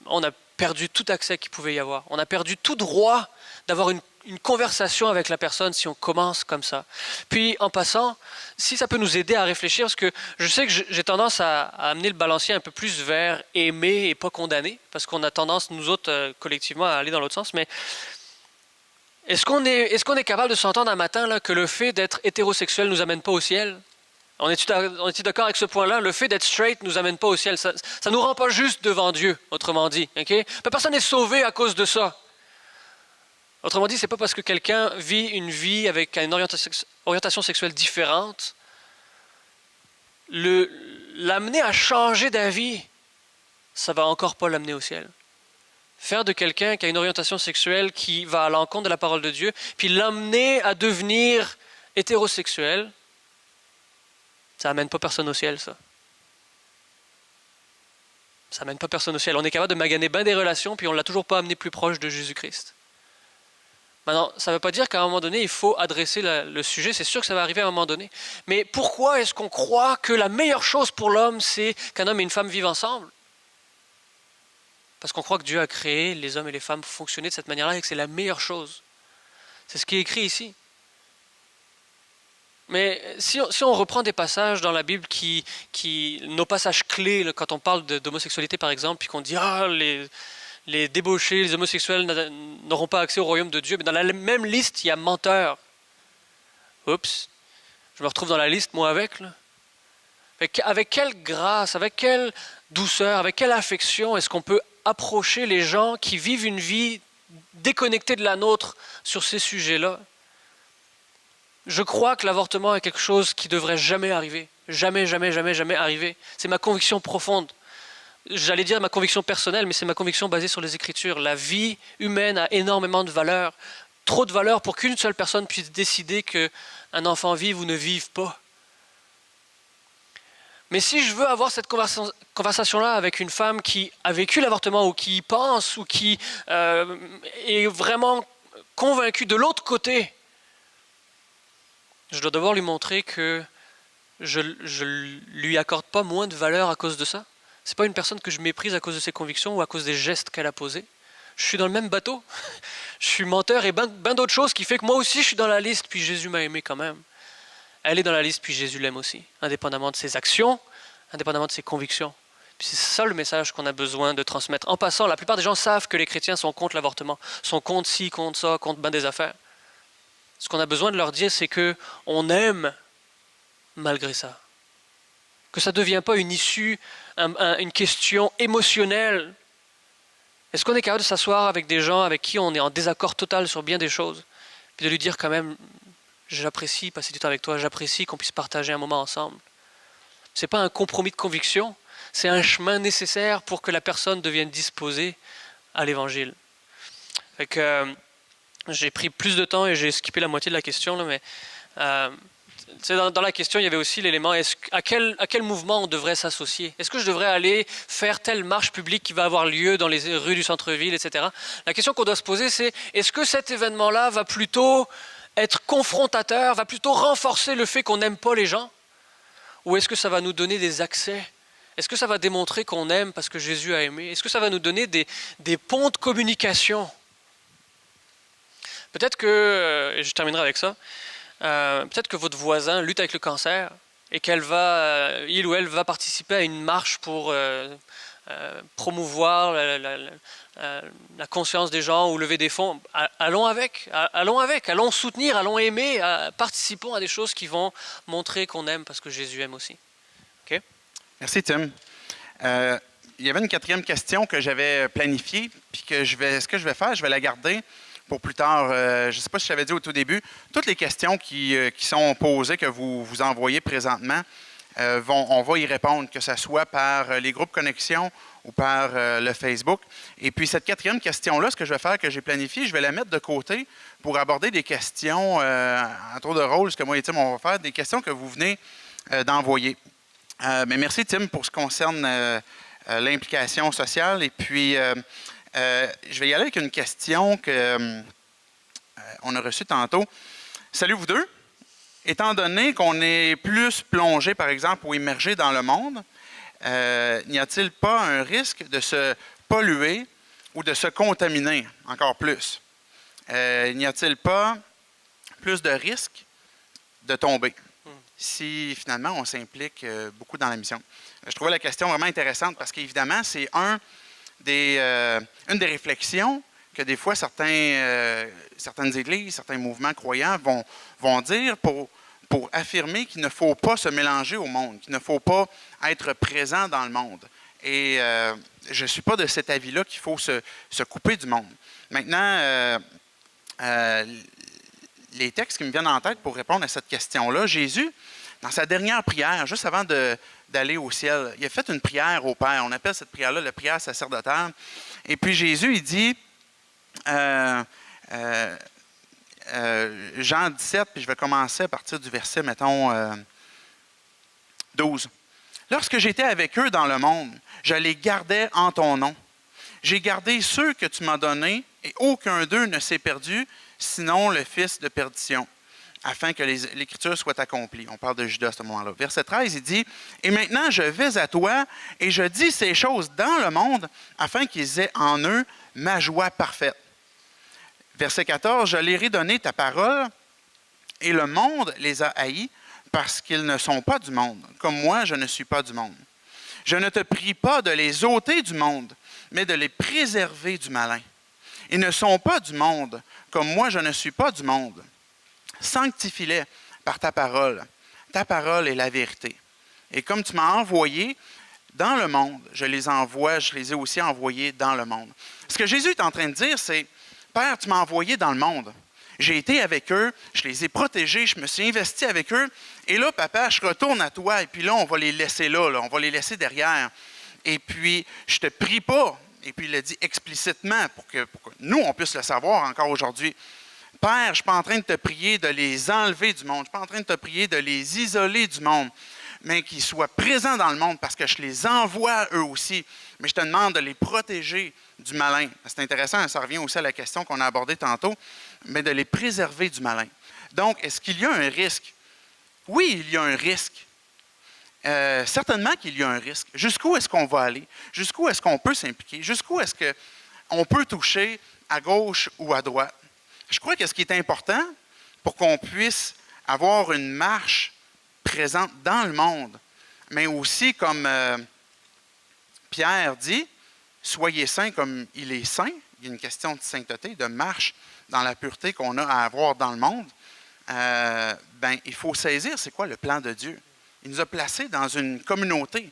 On a perdu tout accès qu'il pouvait y avoir. On a perdu tout droit d'avoir une conversation avec la personne si on commence comme ça. Puis, en passant, si ça peut nous aider à réfléchir, parce que je sais que j'ai tendance à amener le balancier un peu plus vers aimer et pas condamner, parce qu'on a tendance, nous autres, collectivement, à aller dans l'autre sens, mais est-ce qu'on est capable de s'entendre un matin là, que le fait d'être hétérosexuel ne nous amène pas au ciel? On est-tu d'accord avec ce point-là? Le fait d'être straight ne nous amène pas au ciel. Ça ne nous rend pas juste devant Dieu, autrement dit. Okay? Personne n'est sauvé à cause de ça. Autrement dit, ce n'est pas parce que quelqu'un vit une vie avec une orientation sexuelle différente, l'amener à changer d'avis, ça ne va encore pas l'amener au ciel. Faire de quelqu'un qui a une orientation sexuelle qui va à l'encontre de la parole de Dieu, puis l'amener à devenir hétérosexuel, ça n'amène pas personne au ciel, ça. Ça n'amène pas personne au ciel. On est capable de maganer bien des relations, puis on ne l'a toujours pas amené plus proche de Jésus-Christ. Maintenant, ça ne veut pas dire qu'à un moment donné, il faut adresser le sujet. C'est sûr que ça va arriver à un moment donné. Mais pourquoi est-ce qu'on croit que la meilleure chose pour l'homme, c'est qu'un homme et une femme vivent ensemble? Parce qu'on croit que Dieu a créé les hommes et les femmes pour fonctionner de cette manière-là et que c'est la meilleure chose. C'est ce qui est écrit ici. Mais si on reprend des passages dans la Bible nos passages clés, là, quand on parle d'homosexualité par exemple, puis qu'on dit « Ah, les débauchés, les homosexuels n'auront pas accès au royaume de Dieu », mais dans la même liste, il y a menteur. Oups, je me retrouve dans la liste, moi, avec. Là. Avec quelle grâce, avec quelle douceur, avec quelle affection est-ce qu'on peut approcher les gens qui vivent une vie déconnectée de la nôtre sur ces sujets-là? Je crois que l'avortement est quelque chose qui ne devrait jamais arriver. Jamais, jamais, jamais, jamais arriver. C'est ma conviction profonde. J'allais dire ma conviction personnelle, mais c'est ma conviction basée sur les Écritures. La vie humaine a énormément de valeur. Trop de valeur pour qu'une seule personne puisse décider qu'un enfant vive ou ne vive pas. Mais si je veux avoir cette conversation-là avec une femme qui a vécu l'avortement ou qui y pense ou qui est vraiment convaincue de l'autre côté, je dois d'abord lui montrer que je ne lui accorde pas moins de valeur à cause de ça. Ce n'est pas une personne que je méprise à cause de ses convictions ou à cause des gestes qu'elle a posés. Je suis dans le même bateau. Je suis menteur et ben d'autres choses qui fait que moi aussi je suis dans la liste, puis Jésus m'a aimé quand même. Elle est dans la liste, puis Jésus l'aime aussi, indépendamment de ses actions, indépendamment de ses convictions. Puis c'est ça le message qu'on a besoin de transmettre. En passant, la plupart des gens savent que les chrétiens sont contre l'avortement, sont contre ci, contre ça, contre ben des affaires. Ce qu'on a besoin de leur dire, c'est qu'on aime malgré ça. Que ça ne devient pas une issue, une question émotionnelle. Est-ce qu'on est capable de s'asseoir avec des gens avec qui on est en désaccord total sur bien des choses, puis de lui dire quand même, j'apprécie passer du temps avec toi, j'apprécie qu'on puisse partager un moment ensemble. Ce n'est pas un compromis de conviction, c'est un chemin nécessaire pour que la personne devienne disposée à l'Évangile. Fait que, j'ai pris plus de temps et j'ai skippé la moitié de la question, là, mais dans la question, il y avait aussi l'élément à quel mouvement on devrait s'associer. Est-ce que je devrais aller faire telle marche publique qui va avoir lieu dans les rues du centre-ville, etc. La question qu'on doit se poser, c'est est-ce que cet événement-là va plutôt être confrontateur, va plutôt renforcer le fait qu'on n'aime pas les gens, ou est-ce que ça va nous donner des accès? Est-ce que ça va démontrer qu'on aime parce que Jésus a aimé? Est-ce que ça va nous donner des ponts de communication? Peut-être que, et je terminerai avec ça, peut-être que votre voisin lutte avec le cancer et il ou elle va participer à une marche pour promouvoir la conscience des gens ou lever des fonds. Allons allons soutenir, allons aimer, participons à des choses qui vont montrer qu'on aime parce que Jésus aime aussi. OK? Merci, Tim. Il y avait une quatrième question que j'avais planifiée, puis ce que je vais faire, je vais la garder pour plus tard. Je ne sais pas si je t'avais dit au tout début, toutes les questions qui sont posées, que vous envoyez présentement, on va y répondre, que ce soit par les groupes Connexion ou par le Facebook. Et puis cette quatrième question-là, ce que je vais faire, que j'ai planifié, je vais la mettre de côté pour aborder des questions en tour de rôle, ce que moi et Tim, on va faire, des questions que vous venez d'envoyer. Mais merci, Tim, pour ce qui concerne l'implication sociale. Et puis, je vais y aller avec une question qu'on a reçue tantôt. Salut vous deux. Étant donné qu'on est plus plongé, par exemple, ou immergé dans le monde, n'y a-t-il pas un risque de se polluer ou de se contaminer encore plus? N'y a-t-il pas plus de risques de tomber si finalement on s'implique beaucoup dans la mission? Je trouvais la question vraiment intéressante parce qu'évidemment, c'est une des réflexions que des fois certaines églises, certains mouvements croyants vont dire pour affirmer qu'il ne faut pas se mélanger au monde, qu'il ne faut pas être présent dans le monde. Et je ne suis pas de cet avis-là qu'il faut se couper du monde. Maintenant, les textes qui me viennent en tête pour répondre à cette question-là, Jésus, dans sa dernière prière, juste avant d'aller au ciel, il a fait une prière au Père. On appelle cette prière-là la prière sacerdotale. Et puis Jésus, il dit, Jean 17, puis je vais commencer à partir du verset, mettons, 12. « Lorsque j'étais avec eux dans le monde, je les gardais en ton nom. J'ai gardé ceux que tu m'as donnés, et aucun d'eux ne s'est perdu, sinon le fils de perdition, afin que l'Écriture soit accomplie. » On parle de Judas à ce moment-là. Verset 13, il dit, « Et maintenant je vais à toi, et je dis ces choses dans le monde, afin qu'ils aient en eux ma joie parfaite. » Verset 14, « Je leur ai donné ta parole, et le monde les a haïs, parce qu'ils ne sont pas du monde, comme moi je ne suis pas du monde. Je ne te prie pas de les ôter du monde, mais de les préserver du malin. Ils ne sont pas du monde, comme moi je ne suis pas du monde. Sanctifie-les par ta parole. Ta parole est la vérité. Et comme tu m'as envoyé dans le monde, je les ai aussi envoyés dans le monde. » Ce que Jésus est en train de dire, c'est, « Père, tu m'as envoyé dans le monde. J'ai été avec eux, je les ai protégés, je me suis investi avec eux. Et là, papa, je retourne à toi, et puis là, on va les laisser là, on va les laisser derrière. Et puis, je te prie pas. » Et puis, il l'a dit explicitement pour que nous, on puisse le savoir encore aujourd'hui. « Père, je ne suis pas en train de te prier de les enlever du monde. Je ne suis pas en train de te prier de les isoler du monde, mais qu'ils soient présents dans le monde parce que je les envoie eux aussi. Mais je te demande de les protéger du malin. » C'est intéressant, ça revient aussi à la question qu'on a abordée tantôt, mais de les préserver du malin. Donc, est-ce qu'il y a un risque? Oui, il y a un risque. Certainement qu'il y a un risque. Jusqu'où est-ce qu'on va aller? Jusqu'où est-ce qu'on peut s'impliquer? Jusqu'où est-ce qu'on peut toucher à gauche ou à droite? Je crois que ce qui est important pour qu'on puisse avoir une marche présente dans le monde, mais aussi comme Pierre dit, soyez saints comme il est saint. Il y a une question de sainteté, de marche dans la pureté qu'on a à avoir dans le monde. Il faut saisir c'est quoi le plan de Dieu. Il nous a placés dans une communauté.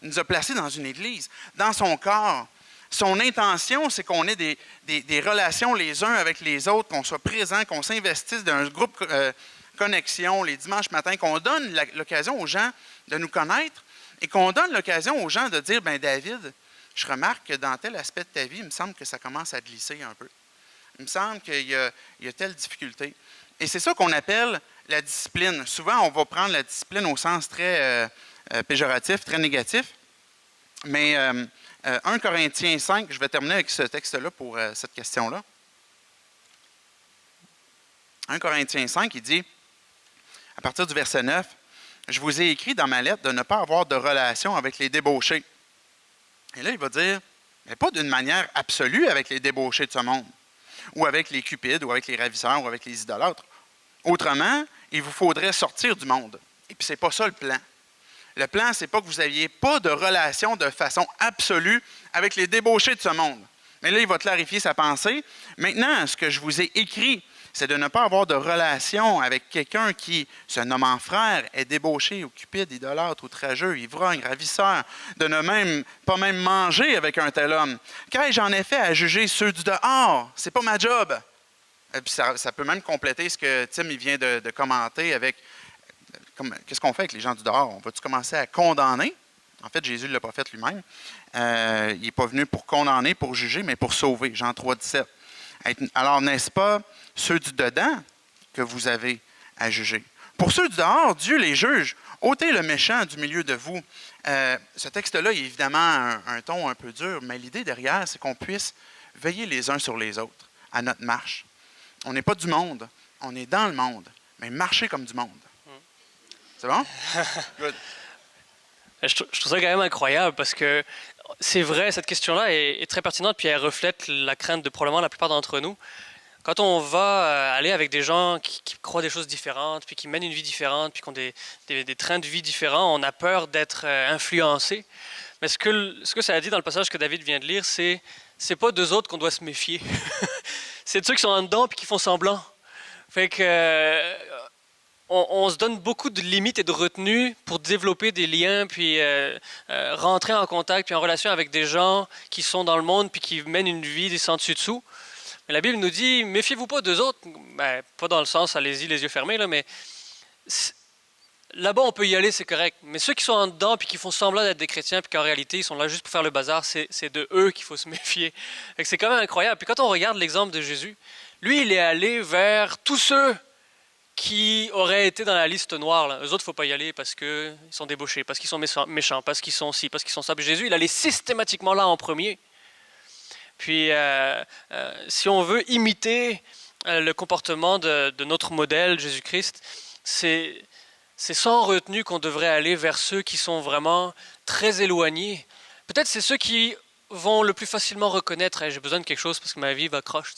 Il nous a placés dans une église, dans son corps. Son intention, c'est qu'on ait des relations les uns avec les autres, qu'on soit présents, qu'on s'investisse dans un groupe connexion les dimanches matins, qu'on donne l'occasion aux gens de nous connaître et qu'on donne l'occasion aux gens de dire, David, je remarque que dans tel aspect de ta vie, il me semble que ça commence à glisser un peu. Il me semble qu'il y a telle difficulté. Et c'est ça qu'on appelle la discipline. Souvent, on va prendre la discipline au sens très péjoratif, très négatif. Mais 1 Corinthiens 5, je vais terminer avec ce texte-là pour cette question-là. 1 Corinthiens 5, il dit, à partir du verset 9, « Je vous ai écrit dans ma lettre de ne pas avoir de relation avec les débauchés. » Et là, il va dire, mais pas d'une manière absolue avec les débauchés de ce monde, ou avec les cupides, ou avec les ravisseurs, ou avec les idolâtres. Autrement, il vous faudrait sortir du monde. Et puis, ce n'est pas ça le plan. Le plan, ce n'est pas que vous n'aviez pas de relation de façon absolue avec les débauchés de ce monde. Mais là, il va clarifier sa pensée. Maintenant, ce que je vous ai écrit, c'est de ne pas avoir de relation avec quelqu'un qui, se nommant frère, est débauché ou cupide, idolâtre, outrageux, ivrogne, ravisseur, de ne pas même manger avec un tel homme. Qu'ai-je en effet à juger ceux du dehors? C'est pas ma job. Et puis ça peut même compléter ce que Tim il vient de commenter avec qu'est-ce qu'on fait avec les gens du dehors? On va-tu commencer à condamner? En fait, Jésus ne l'a pas fait lui-même. Il n'est pas venu pour condamner, pour juger, mais pour sauver. Jean 3, 17. Alors, n'est-ce pas ceux du dedans que vous avez à juger? Pour ceux du dehors, Dieu les juge. Ôtez le méchant du milieu de vous. Ce texte-là est évidemment un ton un peu dur, mais l'idée derrière, c'est qu'on puisse veiller les uns sur les autres à notre marche. On n'est pas du monde, on est dans le monde, mais marcher comme du monde. C'est bon? Good. Je trouve ça quand même incroyable parce que c'est vrai, cette question-là est très pertinente puis elle reflète la crainte de probablement la plupart d'entre nous. Quand on va aller avec des gens qui croient des choses différentes, puis qui mènent une vie différente, puis qui ont des trains de vie différents, on a peur d'être influencé. Mais ce que ça a dit dans le passage que David vient de lire, c'est pas d'eux autres qu'on doit se méfier. C'est de ceux qui sont en dedans puis qui font semblant. Fait que on se donne beaucoup de limites et de retenues pour développer des liens, puis rentrer en contact, puis en relation avec des gens qui sont dans le monde, puis qui mènent une vie sans dessus-dessous. Mais la Bible nous dit, méfiez-vous pas d'eux autres. Ben, pas dans le sens, allez-y les yeux fermés, là, mais là-bas, on peut y aller, c'est correct. Mais ceux qui sont en dedans, puis qui font semblant d'être des chrétiens, puis qu'en réalité, ils sont là juste pour faire le bazar, c'est de eux qu'il faut se méfier. C'est quand même incroyable. Puis quand on regarde l'exemple de Jésus, lui, il est allé vers tous ceux qui auraient été dans la liste noire. Là. Eux autres, il ne faut pas y aller parce qu'ils sont débauchés, parce qu'ils sont méchants, parce qu'ils sont ci, parce qu'ils sont ça. Puis Jésus, il allait systématiquement là en premier. Puis, si on veut imiter le comportement de notre modèle, Jésus-Christ, c'est sans retenue qu'on devrait aller vers ceux qui sont vraiment très éloignés. Peut-être c'est ceux qui vont le plus facilement reconnaître hey, « j'ai besoin de quelque chose parce que ma vie va croche ».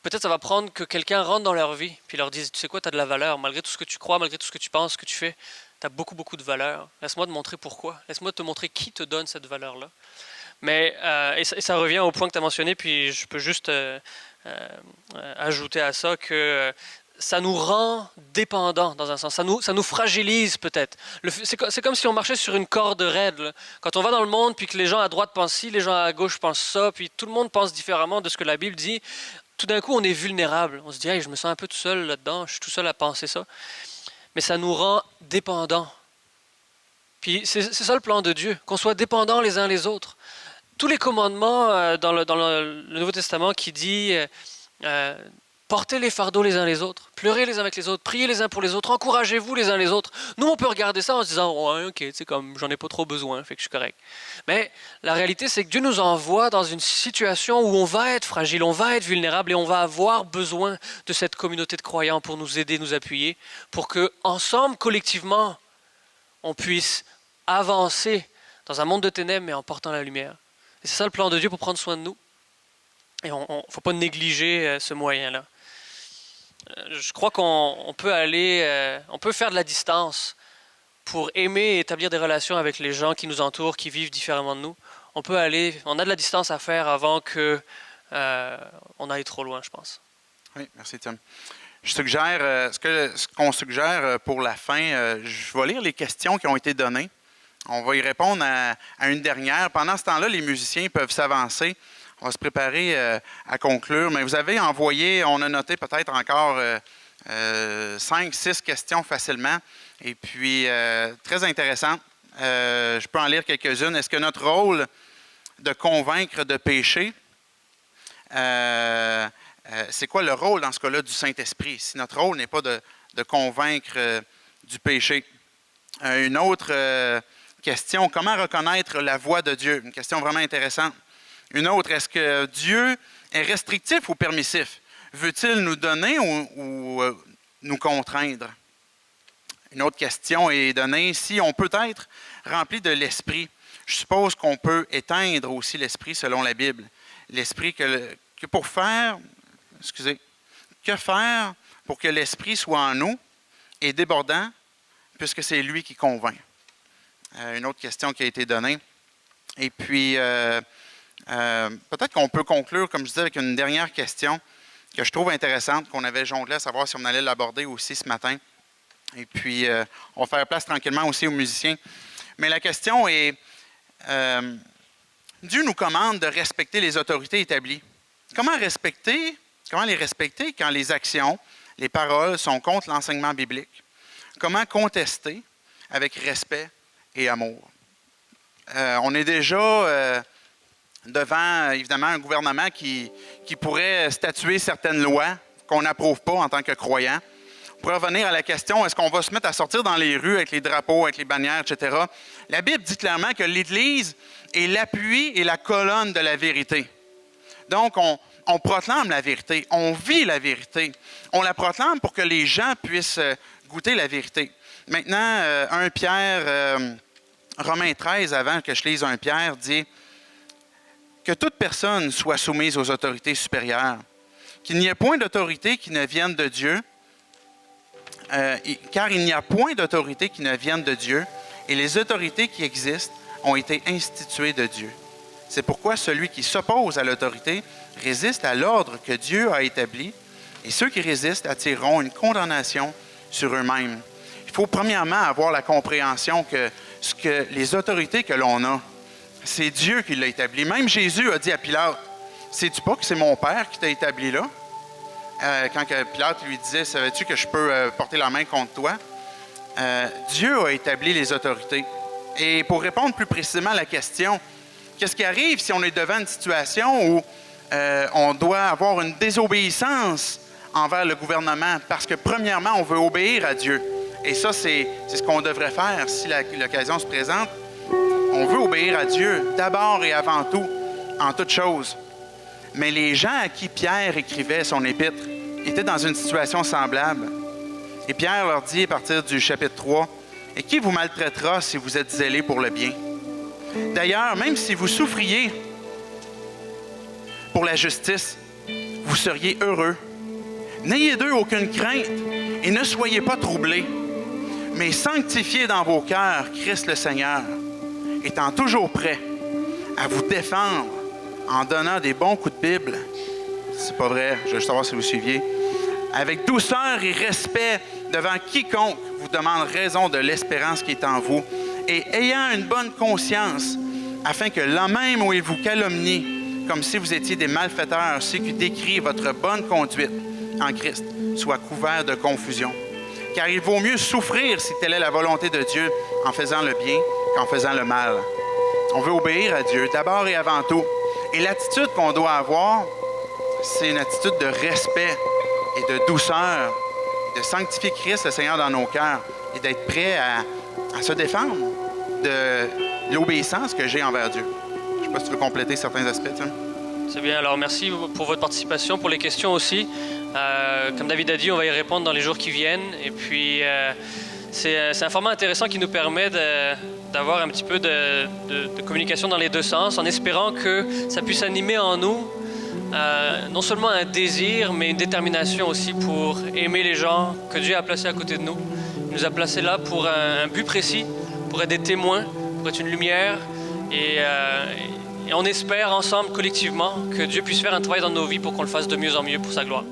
Peut-être ça va prendre que quelqu'un rentre dans leur vie puis leur dise « tu sais quoi, tu as de la valeur, malgré tout ce que tu crois, malgré tout ce que tu penses, ce que tu fais, tu as beaucoup, beaucoup de valeur. Laisse-moi te montrer pourquoi. Laisse-moi te montrer qui te donne cette valeur-là. » Mais, et ça revient au point que tu as mentionné, puis je peux juste ajouter à ça que ça nous rend dépendants dans un sens. Ça nous fragilise peut-être. C'est comme si on marchait sur une corde raide. Là. Quand on va dans le monde, puis que les gens à droite pensent ci, les gens à gauche pensent ça, puis tout le monde pense différemment de ce que la Bible dit, tout d'un coup, on est vulnérable. On se dit, hey, je me sens un peu tout seul là-dedans, je suis tout seul à penser ça. Mais ça nous rend dépendants. Puis c'est ça le plan de Dieu, qu'on soit dépendants les uns les autres. Tous les commandements dans le Nouveau Testament qui dit portez les fardeaux les uns les autres, pleurez les uns avec les autres, priez les uns pour les autres, encouragez-vous les uns les autres. Nous, on peut regarder ça en se disant ouais, ok, c'est comme j'en ai pas trop besoin, fait que je suis correct. Mais la réalité, c'est que Dieu nous envoie dans une situation où on va être fragile, on va être vulnérable et on va avoir besoin de cette communauté de croyants pour nous aider, nous appuyer, pour que ensemble, collectivement, on puisse avancer dans un monde de ténèbres, mais en portant la lumière. Et c'est ça le plan de Dieu pour prendre soin de nous. Et il ne faut pas négliger ce moyen-là. Je crois qu'on peut aller, on peut faire de la distance pour aimer et établir des relations avec les gens qui nous entourent, qui vivent différemment de nous. On a de la distance à faire avant qu'on aille trop loin, je pense. Oui, merci Tim. Je suggère, ce qu'on suggère pour la fin, je vais lire les questions qui ont été données. On va y répondre à une dernière. Pendant ce temps-là, les musiciens peuvent s'avancer. On va se préparer à conclure. Mais vous avez envoyé, on a noté peut-être encore 5, 6 questions facilement. Et puis, très intéressant. Je peux en lire quelques-unes. Est-ce que notre rôle de convaincre de péché c'est quoi le rôle dans ce cas-là du Saint-Esprit, si notre rôle n'est pas de convaincre du péché. Une autre question, comment reconnaître la voix de Dieu? Une question vraiment intéressante. Une autre, est-ce que Dieu est restrictif ou permissif? Veut-il nous donner ou nous contraindre? Une autre question est donnée, si on peut être rempli de l'Esprit, je suppose qu'on peut éteindre aussi l'Esprit selon la Bible. L'Esprit que faire pour que l'Esprit soit en nous et débordant, puisque c'est lui qui convainc? Une autre question qui a été donnée. Et puis, peut-être qu'on peut conclure, comme je disais, avec une dernière question que je trouve intéressante, qu'on avait jonglé à savoir si on allait l'aborder aussi ce matin. Et puis, on va faire place tranquillement aussi aux musiciens. Mais la question est, Dieu nous commande de respecter les autorités établies. Comment les respecter quand les actions, les paroles sont contre l'enseignement biblique? Comment contester avec respect et amour? On est déjà devant, évidemment, un gouvernement qui pourrait statuer certaines lois qu'on n'approuve pas en tant que croyants. On pourrait revenir à la question, est-ce qu'on va se mettre à sortir dans les rues avec les drapeaux, avec les bannières, etc.? La Bible dit clairement que l'Église est l'appui et la colonne de la vérité. Donc, on proclame la vérité, on vit la vérité. On la proclame pour que les gens puissent goûter la vérité. Maintenant, 1 Pierre, Romains 13, avant que je lise 1 Pierre, dit que toute personne soit soumise aux autorités supérieures, qu'il n'y ait point d'autorité qui ne vienne de Dieu, car il n'y a point d'autorité qui ne vienne de Dieu, et les autorités qui existent ont été instituées de Dieu. C'est pourquoi celui qui s'oppose à l'autorité résiste à l'ordre que Dieu a établi, et ceux qui résistent attireront une condamnation sur eux-mêmes. Il faut premièrement avoir la compréhension que les autorités que l'on a, c'est Dieu qui l'a établi. Même Jésus a dit à Pilate, « Sais-tu pas que c'est mon Père qui t'a établi là? » Quand Pilate lui disait, « Savais-tu que je peux porter la main contre toi? » Dieu a établi les autorités. Et pour répondre plus précisément à la question, qu'est-ce qui arrive si on est devant une situation où on doit avoir une désobéissance envers le gouvernement? Parce que premièrement, on veut obéir à Dieu. Et ça, c'est ce qu'on devrait faire si l'occasion se présente. On veut obéir à Dieu d'abord et avant tout, en toute chose. Mais les gens à qui Pierre écrivait son épître étaient dans une situation semblable. Et Pierre leur dit à partir du chapitre 3, « Et qui vous maltraitera si vous êtes zélés pour le bien? D'ailleurs, même si vous souffriez pour la justice, vous seriez heureux. N'ayez d'eux aucune crainte et ne soyez pas troublés, mais sanctifiez dans vos cœurs Christ le Seigneur, étant toujours prêt à vous défendre en donnant des bons coups de Bible. » C'est pas vrai, je veux juste savoir si vous suiviez. « Avec douceur et respect devant quiconque vous demande raison de l'espérance qui est en vous, et ayant une bonne conscience, afin que là même où il vous calomnie, comme si vous étiez des malfaiteurs, ceux qui décrivent votre bonne conduite en Christ, soient couverts de confusion. Car il vaut mieux souffrir si telle est la volonté de Dieu en faisant le bien qu'en faisant le mal. » On veut obéir à Dieu d'abord et avant tout. Et l'attitude qu'on doit avoir, c'est une attitude de respect et de douceur, de sanctifier Christ, le Seigneur, dans nos cœurs et d'être prêt à se défendre de l'obéissance que j'ai envers Dieu. Je ne sais pas si tu veux compléter certains aspects. C'est bien, alors merci pour votre participation, pour les questions aussi. Comme David a dit, on va y répondre dans les jours qui viennent. Et puis, c'est un format intéressant qui nous permet d'avoir un petit peu de communication dans les deux sens, en espérant que ça puisse animer en nous non seulement un désir, mais une détermination aussi pour aimer les gens que Dieu a placés à côté de nous. Il nous a placés là pour un but précis, pour être des témoins, pour être une lumière. Et on espère ensemble, collectivement, que Dieu puisse faire un travail dans nos vies pour qu'on le fasse de mieux en mieux pour sa gloire.